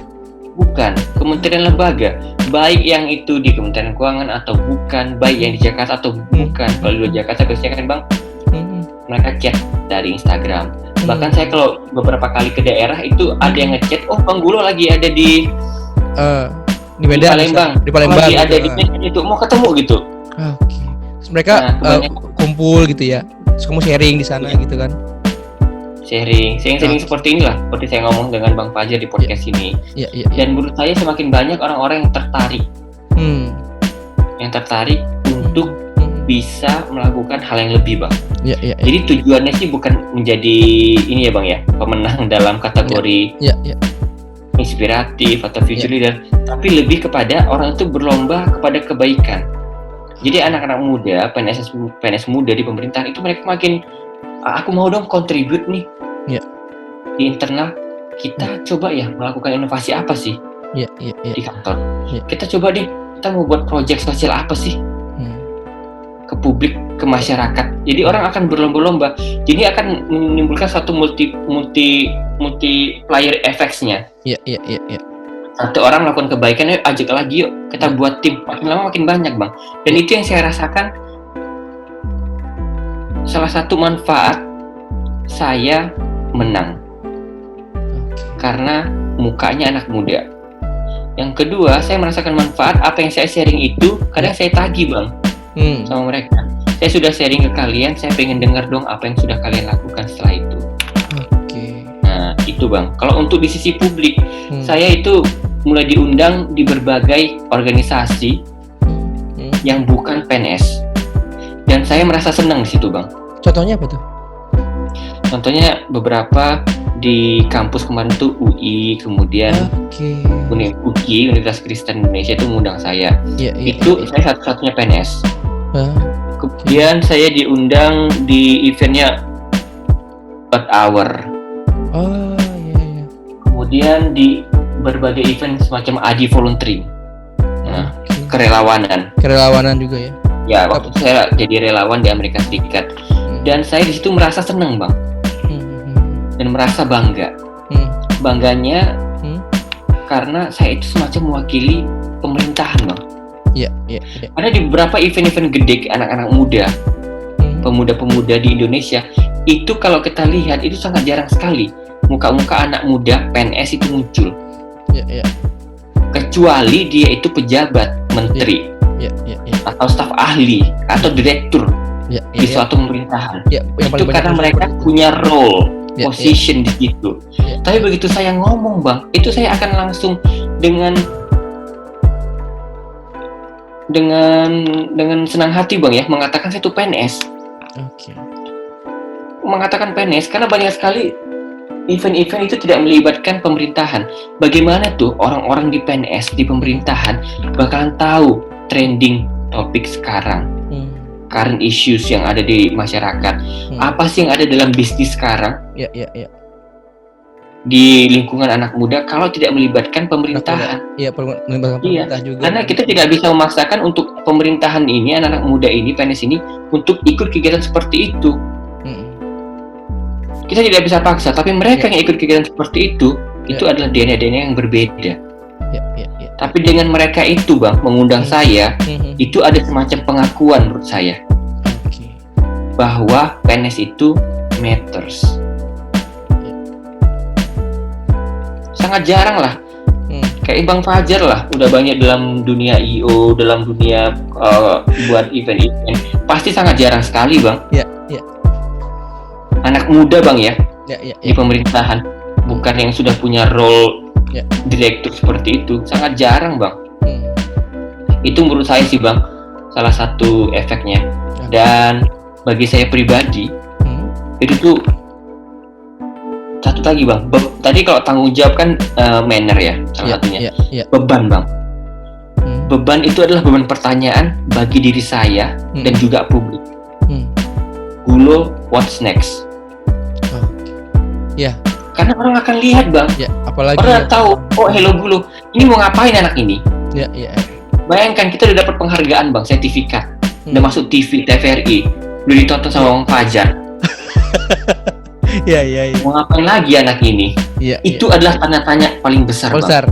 Bukan, kementerian lembaga. Baik yang itu di Kementerian Keuangan atau bukan, baik yang di Jakarta atau bukan. Kalau di Jakarta biasanya kan, Bang, mereka chat dari Instagram. Bahkan saya kalau beberapa kali ke daerah itu ada yang ngechat, oh Bang Gulo lagi ada di Medan, di Palembang lagi ada di Medan itu, mau ketemu gitu. Terus mereka kumpul gitu ya, terus kamu sharing di sana gitu kan? Sharing seperti inilah, seperti saya ngomong dengan Bang Fajar di podcast ini. Dan menurut saya semakin banyak orang-orang yang tertarik, yang tertarik untuk bisa melakukan hal yang lebih, Bang. Jadi tujuannya sih bukan menjadi ini ya, Bang ya, pemenang dalam kategori inspiratif atau future leader, tapi lebih kepada orang itu berlomba kepada kebaikan. Jadi anak-anak muda, PNS muda di pemerintahan itu mereka makin, aku mau dong contribute nih di internal kita, coba ya melakukan inovasi apa sih di kantor. Kita coba deh, kita mau buat project sosial apa sih ke publik, ke masyarakat. Jadi orang akan berlomba-lomba. Jadi akan menimbulkan satu multiplier effects-nya. Satu orang melakukan kebaikan, ajak lagi yuk, kita buat tim. Makin lama makin banyak, Bang. Dan itu yang saya rasakan salah satu manfaat saya menang. Karena mukanya anak muda. Yang kedua, saya merasakan manfaat apa yang saya sharing itu kadang saya tagih, Bang. Sama mereka. Saya sudah sharing ke kalian, saya pengen dengar dong apa yang sudah kalian lakukan setelah itu. Nah, itu, Bang. Kalau untuk di sisi publik, saya itu mulai diundang di berbagai organisasi yang bukan PNS. Dan saya merasa senang di situ, Bang. Contohnya apa tuh? Contohnya beberapa di kampus kemarin tuh UI, kemudian UKI, Universitas Kristen Indonesia itu mengundang saya. Saya satu-satunya PNS. Kemudian saya diundang di eventnya Earth Hour. Kemudian di berbagai event semacam ADI Volunteering. Kerelawanan juga ya. Ya, waktu saya jadi relawan di Amerika Serikat. Dan saya di situ merasa senang, Bang. Dan merasa bangga. Bangganya karena saya itu semacam mewakili pemerintahan, Bang. Iya. Karena di beberapa event-event gede anak-anak muda, pemuda-pemuda di Indonesia, itu kalau kita lihat itu sangat jarang sekali muka-muka anak muda PNS itu muncul. Iya. Kecuali dia itu pejabat, menteri, atau staf ahli, atau direktur di suatu pemerintahan. Itu karena mereka punya role, position di situ. Tapi begitu saya ngomong, Bang, itu saya akan langsung dengan senang hati, Bang, ya, mengatakan saya itu PNS. Mengatakan PNS karena banyak sekali event-event itu tidak melibatkan pemerintahan. Bagaimana tuh orang-orang di PNS, di pemerintahan bakalan tahu trending topik sekarang, current issues yang ada di masyarakat, apa sih yang ada dalam bisnis sekarang, di lingkungan anak muda kalau tidak melibatkan pemerintahan. Melibatkan pemerintah juga. Karena kita tidak bisa memaksakan untuk pemerintahan ini, anak-anak muda ini, PNS ini untuk ikut kegiatan seperti itu. Kita tidak bisa paksa, tapi mereka yang ikut kegiatan seperti itu adalah DNA yang berbeda. Tapi dengan mereka itu, Bang, mengundang saya, itu ada semacam pengakuan menurut saya bahwa PNS itu matters. Sangat jarang lah, kayak Bang Fajar lah, udah banyak dalam dunia I.O., dalam dunia buat event-event, pasti sangat jarang sekali, Bang. Anak muda, Bang, ya, di pemerintahan, bukan yang sudah punya role direktur seperti itu, sangat jarang, Bang. Itu menurut saya sih, Bang, salah satu efeknya. Dan bagi saya pribadi, itu tuh satu lagi, Bang. Tadi kalau tanggung jawab kan manner ya, salah satunya. Beban, Bang. Beban itu adalah beban pertanyaan bagi diri saya dan juga publik. Gulo, what's next? Karena orang akan lihat, Bang. Apalagi orang tahu, oh Hello Gulo, ini mau ngapain anak ini? Bayangkan kita udah dapat penghargaan, Bang, sertifikat, udah masuk TV, TVRI, udah ditonton sama Bang Fajar. Mau ngapain lagi anak ini? Itu adalah tanya-tanya paling besar, Bang.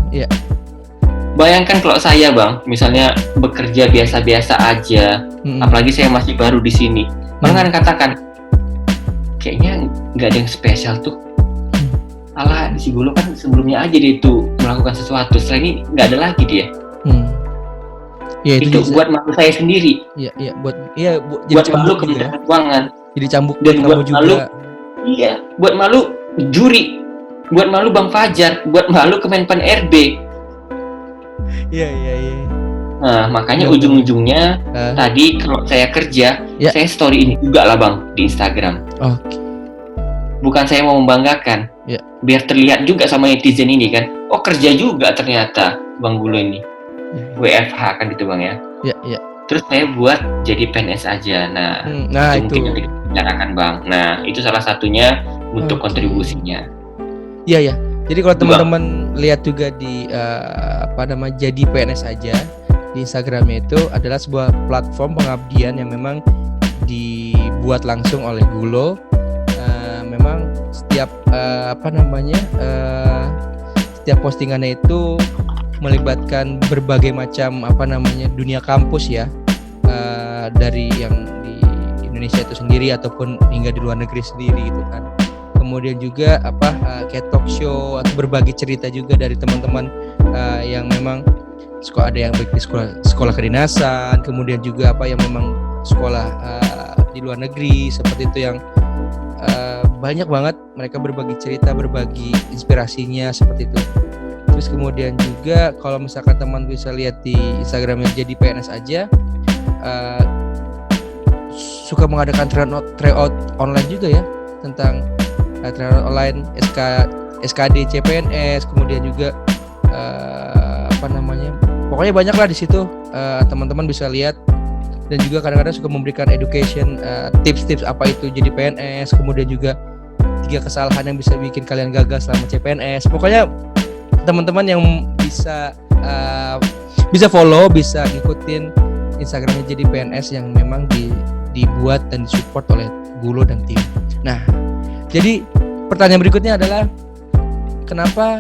Bayangkan kalau saya, Bang, misalnya bekerja biasa-biasa aja, apalagi saya masih baru di sini, orang akan katakan, kayaknya nggak ada yang spesial tuh. Alah, si Gulo kan sebelumnya aja dia itu melakukan sesuatu, setelah ini nggak ada lagi dia. Itu buat malu saya sendiri. Buat malu Kementerian Keuangan. Jadi cambuk dan buat juga. Malu. Iya, buat malu juri, buat malu Bang Fajar, buat malu Kemenpan RB. Nah, makanya ujung-ujungnya tadi kalau saya kerja, saya story ini juga lah, Bang, di Instagram. Bukan saya mau membanggakan, biar terlihat juga sama netizen ini kan, oh kerja juga ternyata Bang Gulo ini, WFH kan gitu, Bang, ya. Terus saya buat jadi PNS aja, nah itu mungkin yang dibicarakan, Bang. Nah itu salah satunya untuk kontribusinya. Jadi kalau teman-teman lihat juga di jadi PNS aja di Instagramnya, itu adalah sebuah platform pengabdian yang memang dibuat langsung oleh Gulo. Memang setiap setiap postingannya itu melibatkan berbagai macam dunia kampus ya, dari yang di Indonesia itu sendiri ataupun hingga di luar negeri sendiri gitu kan. Kemudian juga kayak talk show atau berbagi cerita juga dari teman-teman yang memang ada yang baik di sekolah kedinasan, kemudian juga yang memang sekolah di luar negeri seperti itu, yang banyak banget mereka berbagi cerita, berbagi inspirasinya seperti itu. Terus kemudian juga kalau misalkan teman bisa lihat di Instagramnya Jadi PNS aja, suka mengadakan tryout online juga ya, tentang tryout online SKD CPNS, kemudian juga pokoknya banyak lah di situ, teman-teman bisa lihat. Dan juga kadang-kadang suka memberikan education, tips-tips apa itu jadi PNS, kemudian juga 3 kesalahan yang bisa bikin kalian gagal selama CPNS. Pokoknya teman-teman yang bisa follow, bisa ikutin Instagramnya Jadi PNS yang memang dibuat dan disupport oleh Gulo dan tim. Nah, jadi pertanyaan berikutnya adalah, kenapa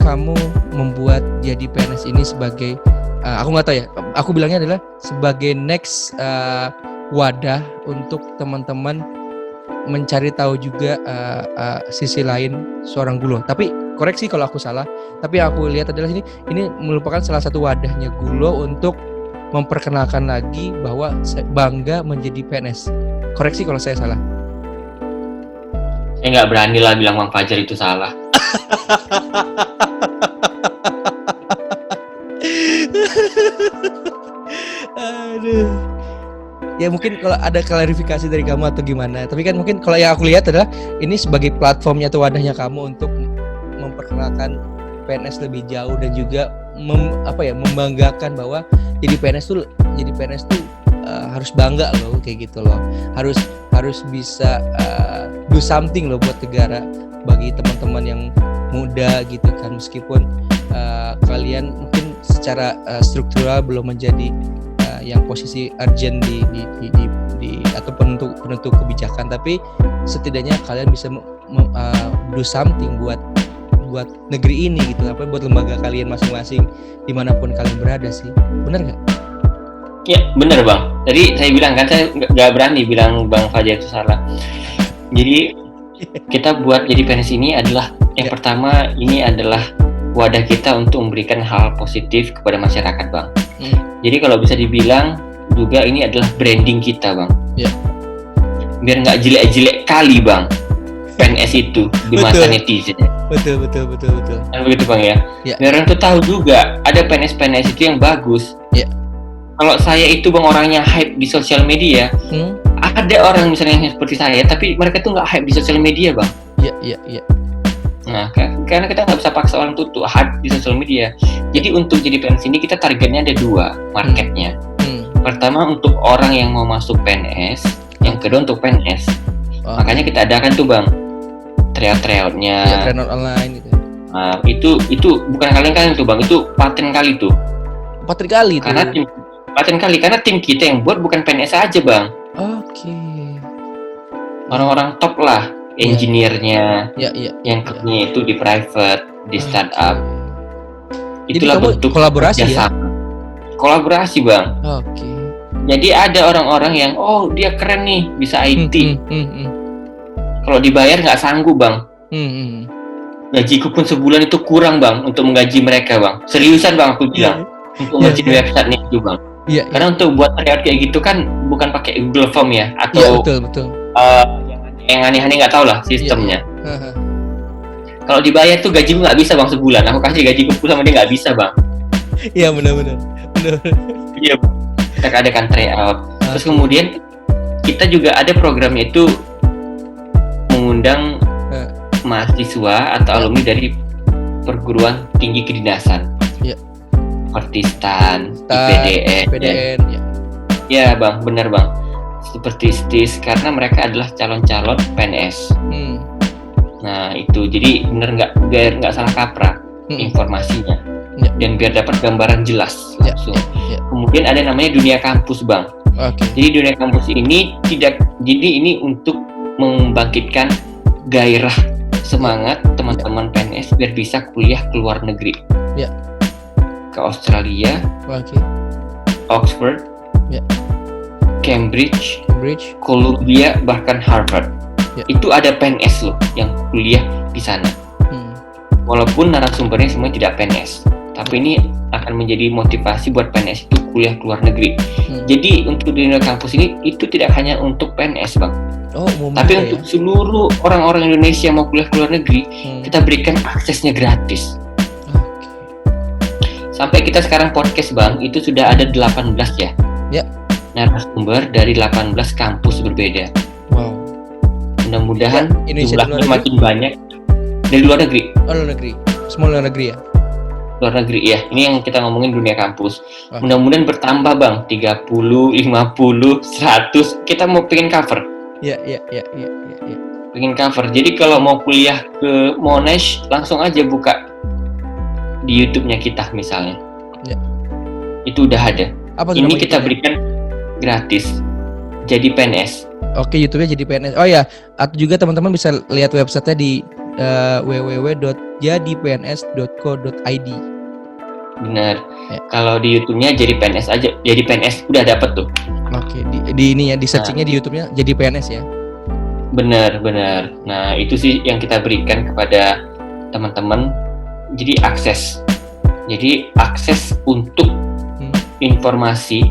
kamu membuat Jadi PNS ini sebagai, aku nggak tahu ya, aku bilangnya adalah sebagai next wadah untuk teman-teman mencari tahu juga sisi lain seorang Gulo. Tapi koreksi kalau aku salah, tapi yang aku lihat adalah ini merupakan salah satu wadahnya Gulo untuk memperkenalkan lagi bahwa bangga menjadi PNS. Koreksi kalau saya salah. Saya nggak berani lah bilang Bang Fajar itu salah. Aduh. Ya mungkin kalau ada klarifikasi dari kamu atau gimana. Tapi kan mungkin kalau yang aku lihat adalah ini sebagai platformnya atau wadahnya kamu untuk memperkenalkan PNS lebih jauh, dan juga membanggakan bahwa jadi PNS tuh harus bangga loh, kayak gitu loh. Harus bisa do something loh buat negara, bagi teman-teman yang muda gitu kan, meskipun kalian mungkin secara struktural belum menjadi yang posisi urgent di atau penentu kebijakan, tapi setidaknya kalian bisa do something buat negeri ini gitu, apa buat lembaga kalian masing-masing dimanapun kalian berada sih. Benar nggak? Ya benar Bang. Tadi saya bilang kan, saya nggak berani bilang Bang Fajar itu salah. Jadi kita buat Jadi PNS ini adalah yang pertama, ini adalah wadah kita untuk memberikan hal positif kepada masyarakat Bang. Jadi kalau bisa dibilang juga ini adalah branding kita Bang. Biar nggak jelek-jelek kali Bang PNS itu di mata netizen. Betul. Kan begitu Bang ya. Biar orang tuh tahu juga ada PNS itu yang bagus. Kalau saya itu Bang orangnya hype di sosial media, ada orang misalnya yang seperti saya, tapi mereka tuh nggak hype di sosial media Bang. Iya. Nah, karena kita nggak bisa paksa orang tuh hype di sosial media. Jadi untuk Jadi PNS ini kita targetnya ada 2 marketnya. Pertama untuk orang yang mau masuk PNS, yang kedua untuk PNS. Makanya kita adakan tuh Bang tryout-nya. Tryout online gitu. Nah, itu bukan kalian tuh Bang, itu paten kali tuh. Paten kali tuh. Karena tim kita yang buat bukan PNS aja Bang. Oke. Orang-orang top lah, engineer-nya, yang kerjanya itu di private, di startup. Itulah bentuk kolaborasi ya? Kolaborasi Bang. Oke. Jadi ada orang-orang yang dia keren nih, bisa IT. Kalau dibayar nggak sanggup Bang. Gajiku pun sebulan itu kurang Bang untuk menggaji mereka Bang. Seriusan Bang aku bilang. Untuk ngecek website nih itu Bang. Karena untuk buat tryout kayak gitu kan bukan pakai Google Form ya, atau betul. Yang aneh-aneh nggak tahu lah sistemnya. Kalau dibayar tuh gajiku nggak bisa Bang sebulan. Aku kasih gajiku sama dia nggak bisa Bang. Iya benar. Iya Bang. Kita adakan tryout. Terus kemudian kita juga ada programnya itu mengundang mahasiswa atau alumni dari perguruan tinggi kedinasan. Seperti STAN, IPDN. Ya Bang, benar Bang. Seperti STIS, karena mereka adalah calon-calon PNS. Nah itu, jadi biar nggak salah kaprah informasinya, dan biar dapat gambaran jelas langsung. Kemudian ada namanya dunia kampus Bang. Jadi dunia kampus ini ini untuk membangkitkan gairah semangat teman-teman PNS biar bisa kuliah ke luar negeri. Ke Australia, Oxford, Cambridge, Columbia, bahkan Harvard. Itu ada PNS loh yang kuliah di sana. Walaupun narasumbernya semua tidak PNS, tapi ini akan menjadi motivasi buat PNS itu kuliah ke luar negeri. Jadi untuk di dunia kampus ini itu tidak hanya untuk PNS Bang, tapi untuk seluruh orang-orang Indonesia yang mau kuliah ke luar negeri, kita berikan aksesnya gratis. sampai kita sekarang podcast Bang, itu sudah ada 18 ya. Ya. Narasumber dari 18 kampus berbeda. Wow. Mudah-mudahan jumlahnya makin banyak. Dari luar negeri. Oh, luar negeri. Semua luar negeri ya? Luar negeri ya. Ini yang kita ngomongin dunia kampus. Mudah-mudahan bertambah Bang, 30, 50, 100. Kita mau pengen cover. Iya. Pengen cover. Jadi kalau mau kuliah ke Monash, langsung aja buka di YouTube-nya kita misalnya. Ya. Itu udah ada. Apa ini kita berikan gratis. Jadi PNS. Oke, YouTube-nya jadi PNS. Oh ya, atau juga teman-teman bisa lihat websitenya di www.jadipns.co.id. Benar. Ya. Kalau di YouTube-nya jadi PNS aja, jadi PNS udah dapat tuh. Oke, di ini ya, di searching-nya di YouTube-nya jadi PNS ya. Benar. Nah, itu sih yang kita berikan kepada teman-teman. Jadi akses untuk informasi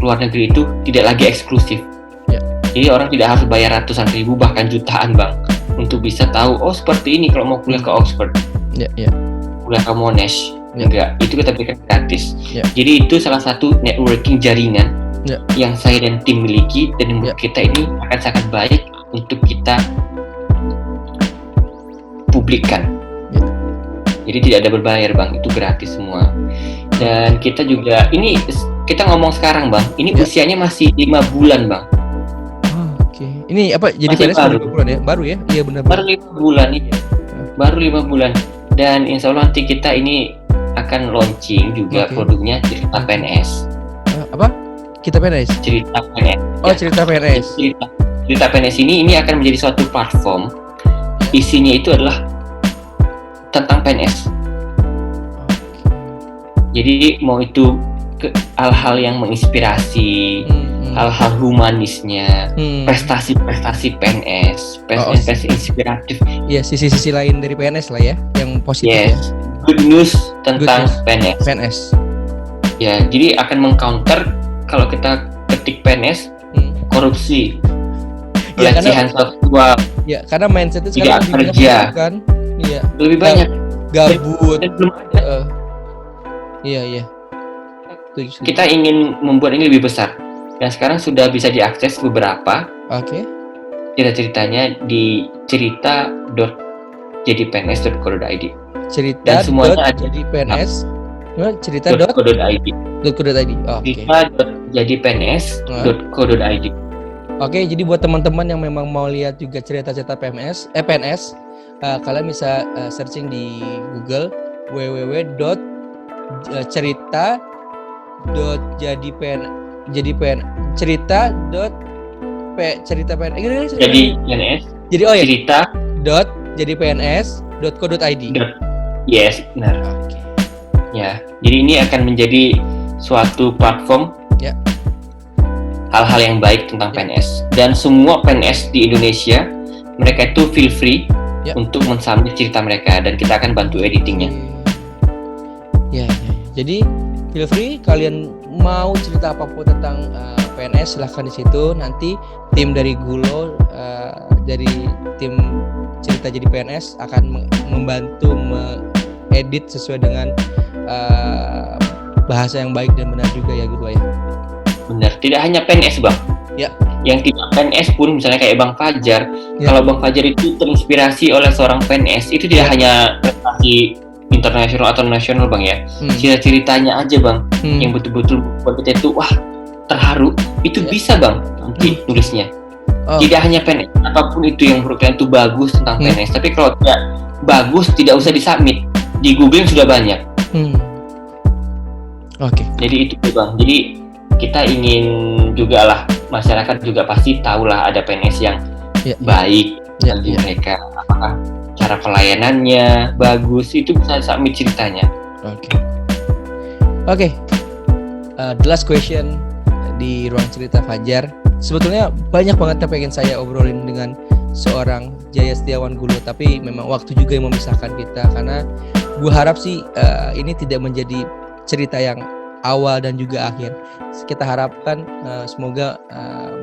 luar negeri itu tidak lagi eksklusif. Ya. Jadi orang tidak harus bayar ratusan ribu bahkan jutaan Bang untuk bisa tahu seperti ini kalau mau kuliah ke Oxford. Ya. Kuliah ke Monash. Ya. Enggak, itu kita berikan gratis. Ya. Jadi itu salah satu networking jaringan yang saya dan tim miliki, dan menurut kita ini akan sangat baik untuk kita publikkan. Jadi tidak ada berbayar Bang, itu gratis semua. Dan kita juga, ini kita ngomong sekarang Bang, ini usianya masih 5 bulan Bang. Oke. Ini apa, jadi PNS baru 5 bulan ya? Baru ya? Iya benar. Baru 5 bulan, iya. Baru 5 bulan. Dan insya Allah nanti kita ini akan launching juga produknya Cerita PNS. Apa? Kita PNS? Cerita PNS. Oh, Cerita PNS. Cerita PNS ini akan menjadi suatu platform. Isinya itu adalah tentang PNS. Jadi mau itu hal-hal yang menginspirasi, hal-hal humanisnya, prestasi-prestasi PNS, prestasi inspiratif. Iya, sisi-sisi lain dari PNS lah ya, yang positif ya. Good news tentang PNS. Ya, jadi akan mengcounter kalau kita ketik PNS, korupsi, pelecehan seksual. Ya, karena mindsetnya sekarang lebih kerja kan. Iya. Lebih banyak gabut. Belum ada. Iya. Kita ingin membuat ini lebih besar. Dan sekarang sudah bisa diakses beberapa. Oke. Cerita-ceritanya di cerita.jadipns.co.id. Cerita.jadipns. Cerita.co.id. Cerita.jadipns.co.id. Oke, jadi buat teman-teman yang memang mau lihat juga cerita-cerita PNS, kalian bisa searching di Google cerita.jadipns.co.id. Yes, benar. Oke. Ya, jadi ini akan menjadi suatu platform hal-hal yang baik tentang PNS, dan semua PNS di Indonesia mereka itu feel free untuk mensubmit cerita mereka, dan kita akan bantu editingnya. Ya. Jadi feel free, kalian mau cerita apapun tentang PNS silahkan di situ. Nanti tim dari Gulo, dari tim cerita jadi PNS akan membantu mengedit sesuai dengan bahasa yang baik dan benar juga ya Gulo ya. Benar, tidak hanya PNS Bang. Ya. Yang tidak PNS pun misalnya kayak Bang Fajar. Kalau Bang Fajar itu terinspirasi oleh seorang PNS, itu tidak hanya prestasi internasional atau nasional Bang ya. Cerita-ceritanya aja Bang, yang betul-betul buat kita itu terharu, itu bisa Bang nanti tulisnya. Tidak hanya PNS, apapun itu yang menurut kalian itu bagus tentang PNS. Tapi kalau tidak bagus, tidak usah disubmit, di googling sudah banyak. Oke. Jadi itu Bang, jadi kita ingin juga lah, masyarakat juga pasti tahulah ada PNS yang baik bagi mereka, apakah cara pelayanannya bagus, itu bisa submit ceritanya. Oke. The last question di ruang cerita Fajar. Sebetulnya banyak banget yang pengen saya obrolin dengan seorang Jaya Setiawan Gulo, tapi memang waktu juga yang memisahkan kita, karena gue harap sih ini tidak menjadi cerita yang awal dan juga akhir. Kita harapkan semoga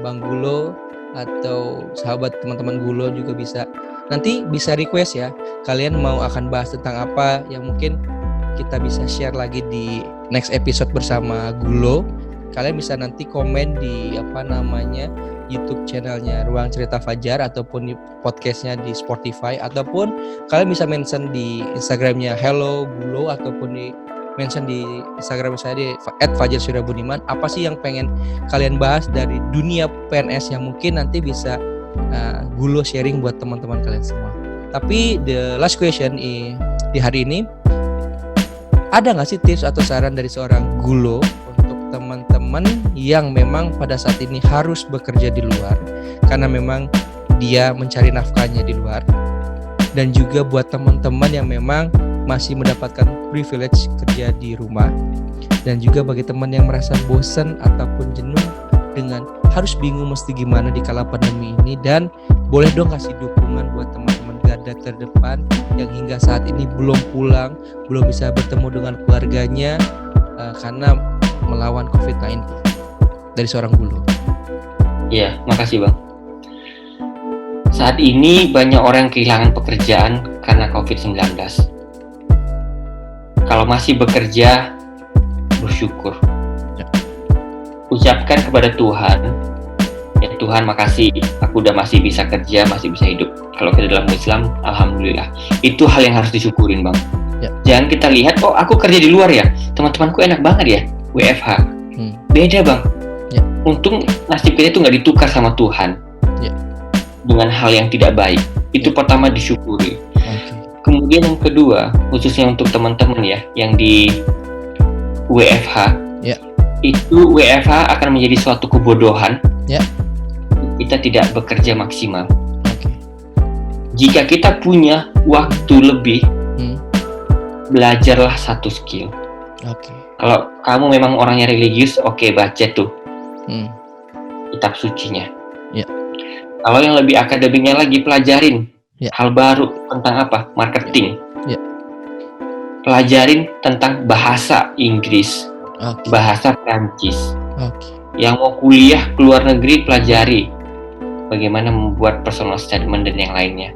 Bang Gulo atau sahabat teman-teman Gulo juga bisa nanti bisa request ya, kalian mau akan bahas tentang apa yang mungkin kita bisa share lagi di next episode bersama Gulo. Kalian bisa nanti komen di YouTube channelnya Ruang Cerita Fajar ataupun di podcastnya di Spotify, ataupun kalian bisa mention di Instagramnya Hello Gulo, ataupun di mention di Instagram saya di @fajarsuryabuniman. Apa sih yang pengen kalian bahas dari dunia PNS yang mungkin nanti bisa Gulo sharing buat teman-teman kalian semua. Tapi the last question di hari ini, ada nggak sih tips atau saran dari seorang Gulo untuk teman-teman yang memang pada saat ini harus bekerja di luar karena memang dia mencari nafkahnya di luar, dan juga buat teman-teman yang memang masih mendapatkan privilege kerja di rumah, dan juga bagi teman yang merasa bosan ataupun jenuh dengan harus bingung mesti gimana di kala pandemi ini, dan boleh dong kasih dukungan buat teman-teman garda terdepan yang hingga saat ini belum pulang, belum bisa bertemu dengan keluarganya karena melawan COVID-19 dari seorang Gulo. Iya, makasih Bang. Saat ini banyak orang yang kehilangan pekerjaan karena COVID-19. Kalau masih bekerja, bersyukur. Ya. Ucapkan kepada Tuhan, ya Tuhan makasih, aku udah masih bisa kerja, masih bisa hidup. Kalau kita dalam Islam, alhamdulillah. Itu hal yang harus disyukurin Bang. Ya. Jangan kita lihat, oh aku kerja di luar ya, teman-temanku enak banget ya, WFH. Beda Bang. Ya. Untung nasib kita itu nggak ditukar sama Tuhan. Ya. Dengan hal yang tidak baik. Itu pertama disyukuri. Kemudian yang kedua, khususnya untuk teman-teman ya yang di WFH, itu WFH akan menjadi suatu kebodohan. Kita tidak bekerja maksimal. Jika kita punya waktu lebih, belajarlah satu skill. Kalau kamu memang orangnya religius, baca tuh kitab sucinya. Kalau yang lebih akademiknya lagi, pelajarin hal baru tentang apa? Marketing. Pelajarin tentang bahasa Inggris, bahasa Prancis. Yang mau kuliah ke luar negeri, pelajari bagaimana membuat personal statement dan yang lainnya.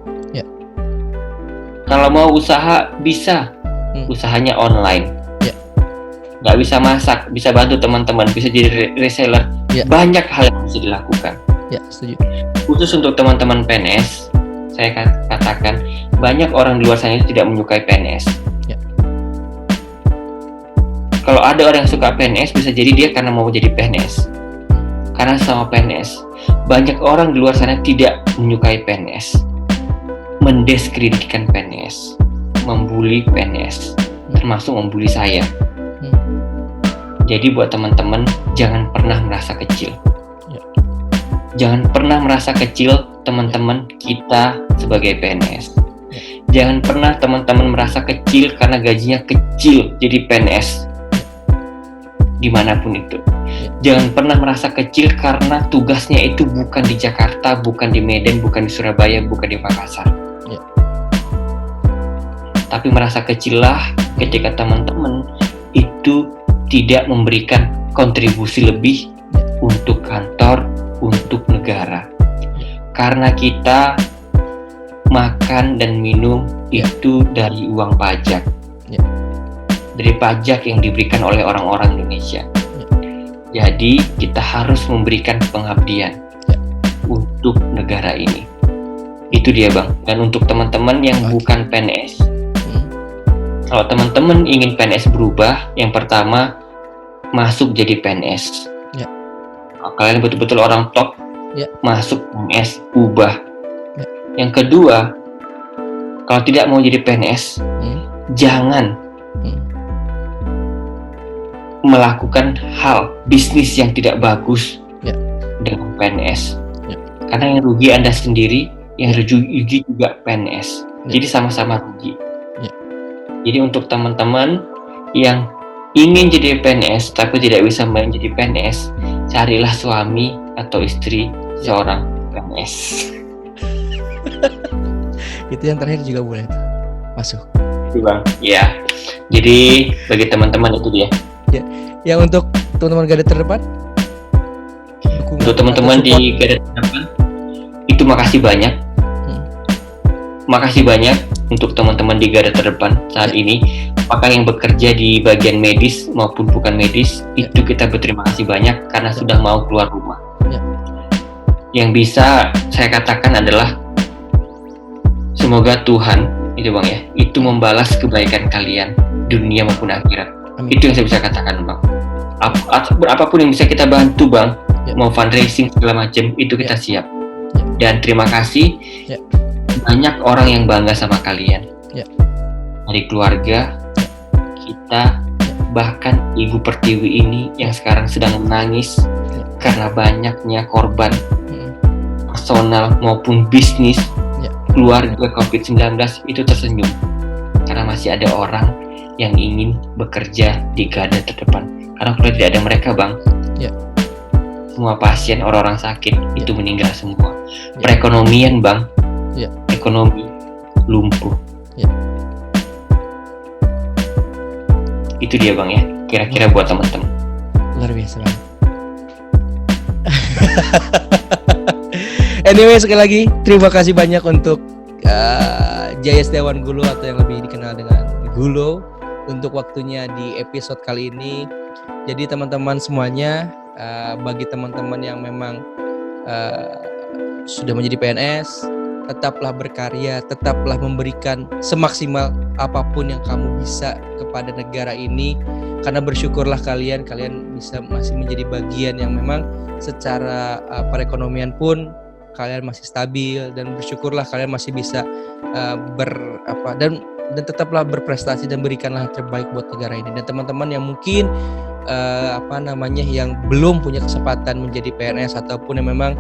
Kalau mau usaha, bisa usahanya online. Nggak bisa masak, bisa bantu teman-teman, bisa jadi reseller. Banyak hal yang bisa dilakukan. Setuju. Khusus untuk teman-teman PNS, saya katakan banyak orang di luar sana itu tidak menyukai PNS. Kalau ada orang yang suka PNS, bisa jadi dia karena mau jadi PNS. Karena sama PNS, banyak orang di luar sana tidak menyukai PNS, mendiskreditkan PNS, membuli PNS, termasuk membuli saya. Jadi buat teman-teman, jangan pernah merasa kecil. Jangan pernah merasa kecil teman-teman kita sebagai PNS. Jangan pernah teman-teman merasa kecil karena gajinya kecil jadi PNS. Dimanapun itu. Jangan pernah merasa kecil karena tugasnya itu bukan di Jakarta, bukan di Medan, bukan di Surabaya, bukan di Makassar. Tapi merasa kecillah ketika teman-teman itu tidak memberikan kontribusi lebih untuk kantor, untuk negara. Karena kita makan dan minum itu dari uang pajak. Dari pajak yang diberikan oleh orang-orang Indonesia. Jadi kita harus memberikan pengabdian untuk negara ini. Itu dia Bang. Dan untuk teman-teman yang bukan PNS, kalau teman-teman ingin PNS berubah, yang pertama masuk jadi PNS. Kalian betul-betul orang top, masuk PNS, ubah. Yang kedua, kalau tidak mau jadi PNS, jangan melakukan hal bisnis yang tidak bagus dengan PNS. Karena yang rugi Anda sendiri, yang rugi juga PNS. Jadi sama-sama rugi. Jadi untuk teman-teman yang ingin jadi PNS tapi tidak bisa menjadi PNS, carilah suami atau istri seorang PNS. Itu yang terakhir juga boleh masuk. Itu Bang. Ya. Jadi bagi teman-teman itu dia. Ya untuk teman-teman garda terdepan. Untuk teman-teman di garda terdepan, itu makasih banyak. Makasih banyak untuk teman-teman di garda terdepan saat ini. apakah yang bekerja di bagian medis maupun bukan medis, itu kita berterima kasih banyak karena sudah mau keluar rumah. Yang bisa saya katakan adalah semoga Tuhan itu Bang ya, itu membalas kebaikan kalian dunia maupun akhirat. Itu yang saya bisa katakan Bang. Apapun yang bisa kita bantu Bang, mau fundraising segala macam, itu kita siap. Dan terima kasih, banyak orang yang bangga sama kalian. Dari keluarga kita, bahkan Ibu Pertiwi ini yang sekarang sedang menangis karena banyaknya korban personal maupun bisnis keluarga COVID-19 itu tersenyum karena masih ada orang yang ingin bekerja di garda terdepan. Karena kalau tidak ada mereka Bang, semua pasien, orang-orang sakit itu meninggal semua. Perekonomian Bang, ekonomi lumpuh. Itu dia Bang ya, kira-kira buat teman-teman. Luar biasa Bang. Anyway, sekali lagi terima kasih banyak untuk Jaya Setiawan Gulo atau yang lebih dikenal dengan Gulo untuk waktunya di episode kali ini. Jadi teman-teman semuanya, bagi teman-teman yang memang sudah menjadi PNS, tetaplah berkarya, tetaplah memberikan semaksimal apapun yang kamu bisa kepada negara ini, karena bersyukurlah kalian bisa masih menjadi bagian yang memang secara perekonomian pun kalian masih stabil, dan bersyukurlah kalian masih bisa dan tetaplah berprestasi dan berikanlah yang terbaik buat negara ini. Dan teman-teman yang mungkin yang belum punya kesempatan menjadi PNS ataupun yang memang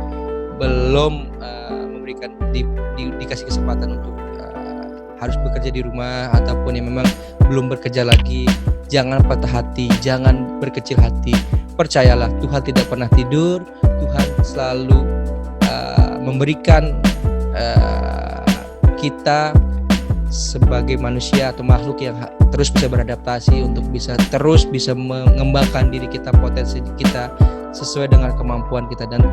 belum memberikan dikasih kesempatan untuk harus bekerja di rumah ataupun yang memang belum bekerja lagi, jangan patah hati, jangan berkecil hati. Percayalah, Tuhan tidak pernah tidur. Tuhan selalu memberikan kita sebagai manusia atau makhluk yang terus bisa beradaptasi untuk bisa mengembangkan diri kita, potensi kita sesuai dengan kemampuan kita. Dan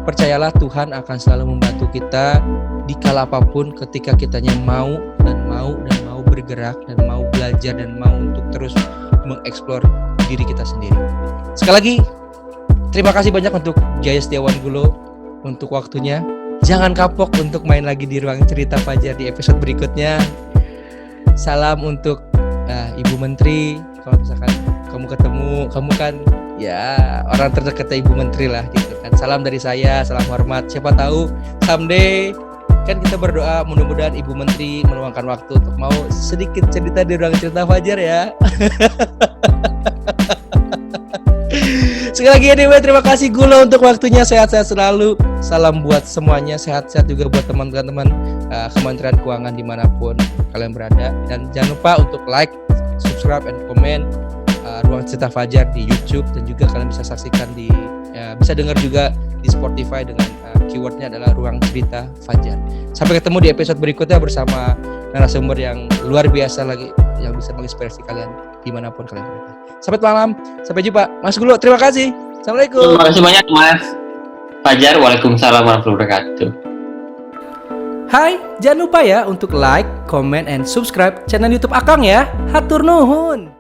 percayalah, Tuhan akan selalu membantu kita di kala apapun ketika kitanya mau bergerak dan mau belajar dan mau untuk terus mengeksplor diri kita sendiri. Sekali lagi terima kasih banyak untuk Jaya Setiawan Gulo untuk waktunya. Jangan kapok untuk main lagi di Ruang Cerita Fajar di episode berikutnya. Salam untuk Ibu Menteri. Kalau misalkan kamu ketemu, kamu kan ya orang terdekatnya Ibu Menteri lah gitu kan. Salam dari saya, salam hormat. Siapa tahu someday kan kita berdoa mudah-mudahan Ibu Menteri meluangkan waktu untuk mau sedikit cerita di Ruang Cerita Fajar ya. Sekali lagi anyway, terima kasih Gulo untuk waktunya. Sehat-sehat selalu. Salam buat semuanya, sehat-sehat juga buat teman-teman Kementerian Keuangan dimanapun kalian berada. Dan jangan lupa untuk like, subscribe, and comment Ruang Cerita Fajar di YouTube. Dan juga kalian bisa saksikan bisa dengar juga di Spotify dengan keywordnya adalah Ruang Cerita Fajar. Sampai ketemu di episode berikutnya bersama narasumber yang luar biasa lagi, yang bisa menginspirasi kalian dimanapun kalian berada. Sampai malam, sampai jumpa Mas Gulo, terima kasih. Assalamualaikum. Terima kasih banyak Mas Fajar. Waalaikumsalam warahmatullahi wabarakatuh. Hai, jangan lupa ya untuk like, comment, and subscribe channel YouTube Akang ya. Hatur nuhun.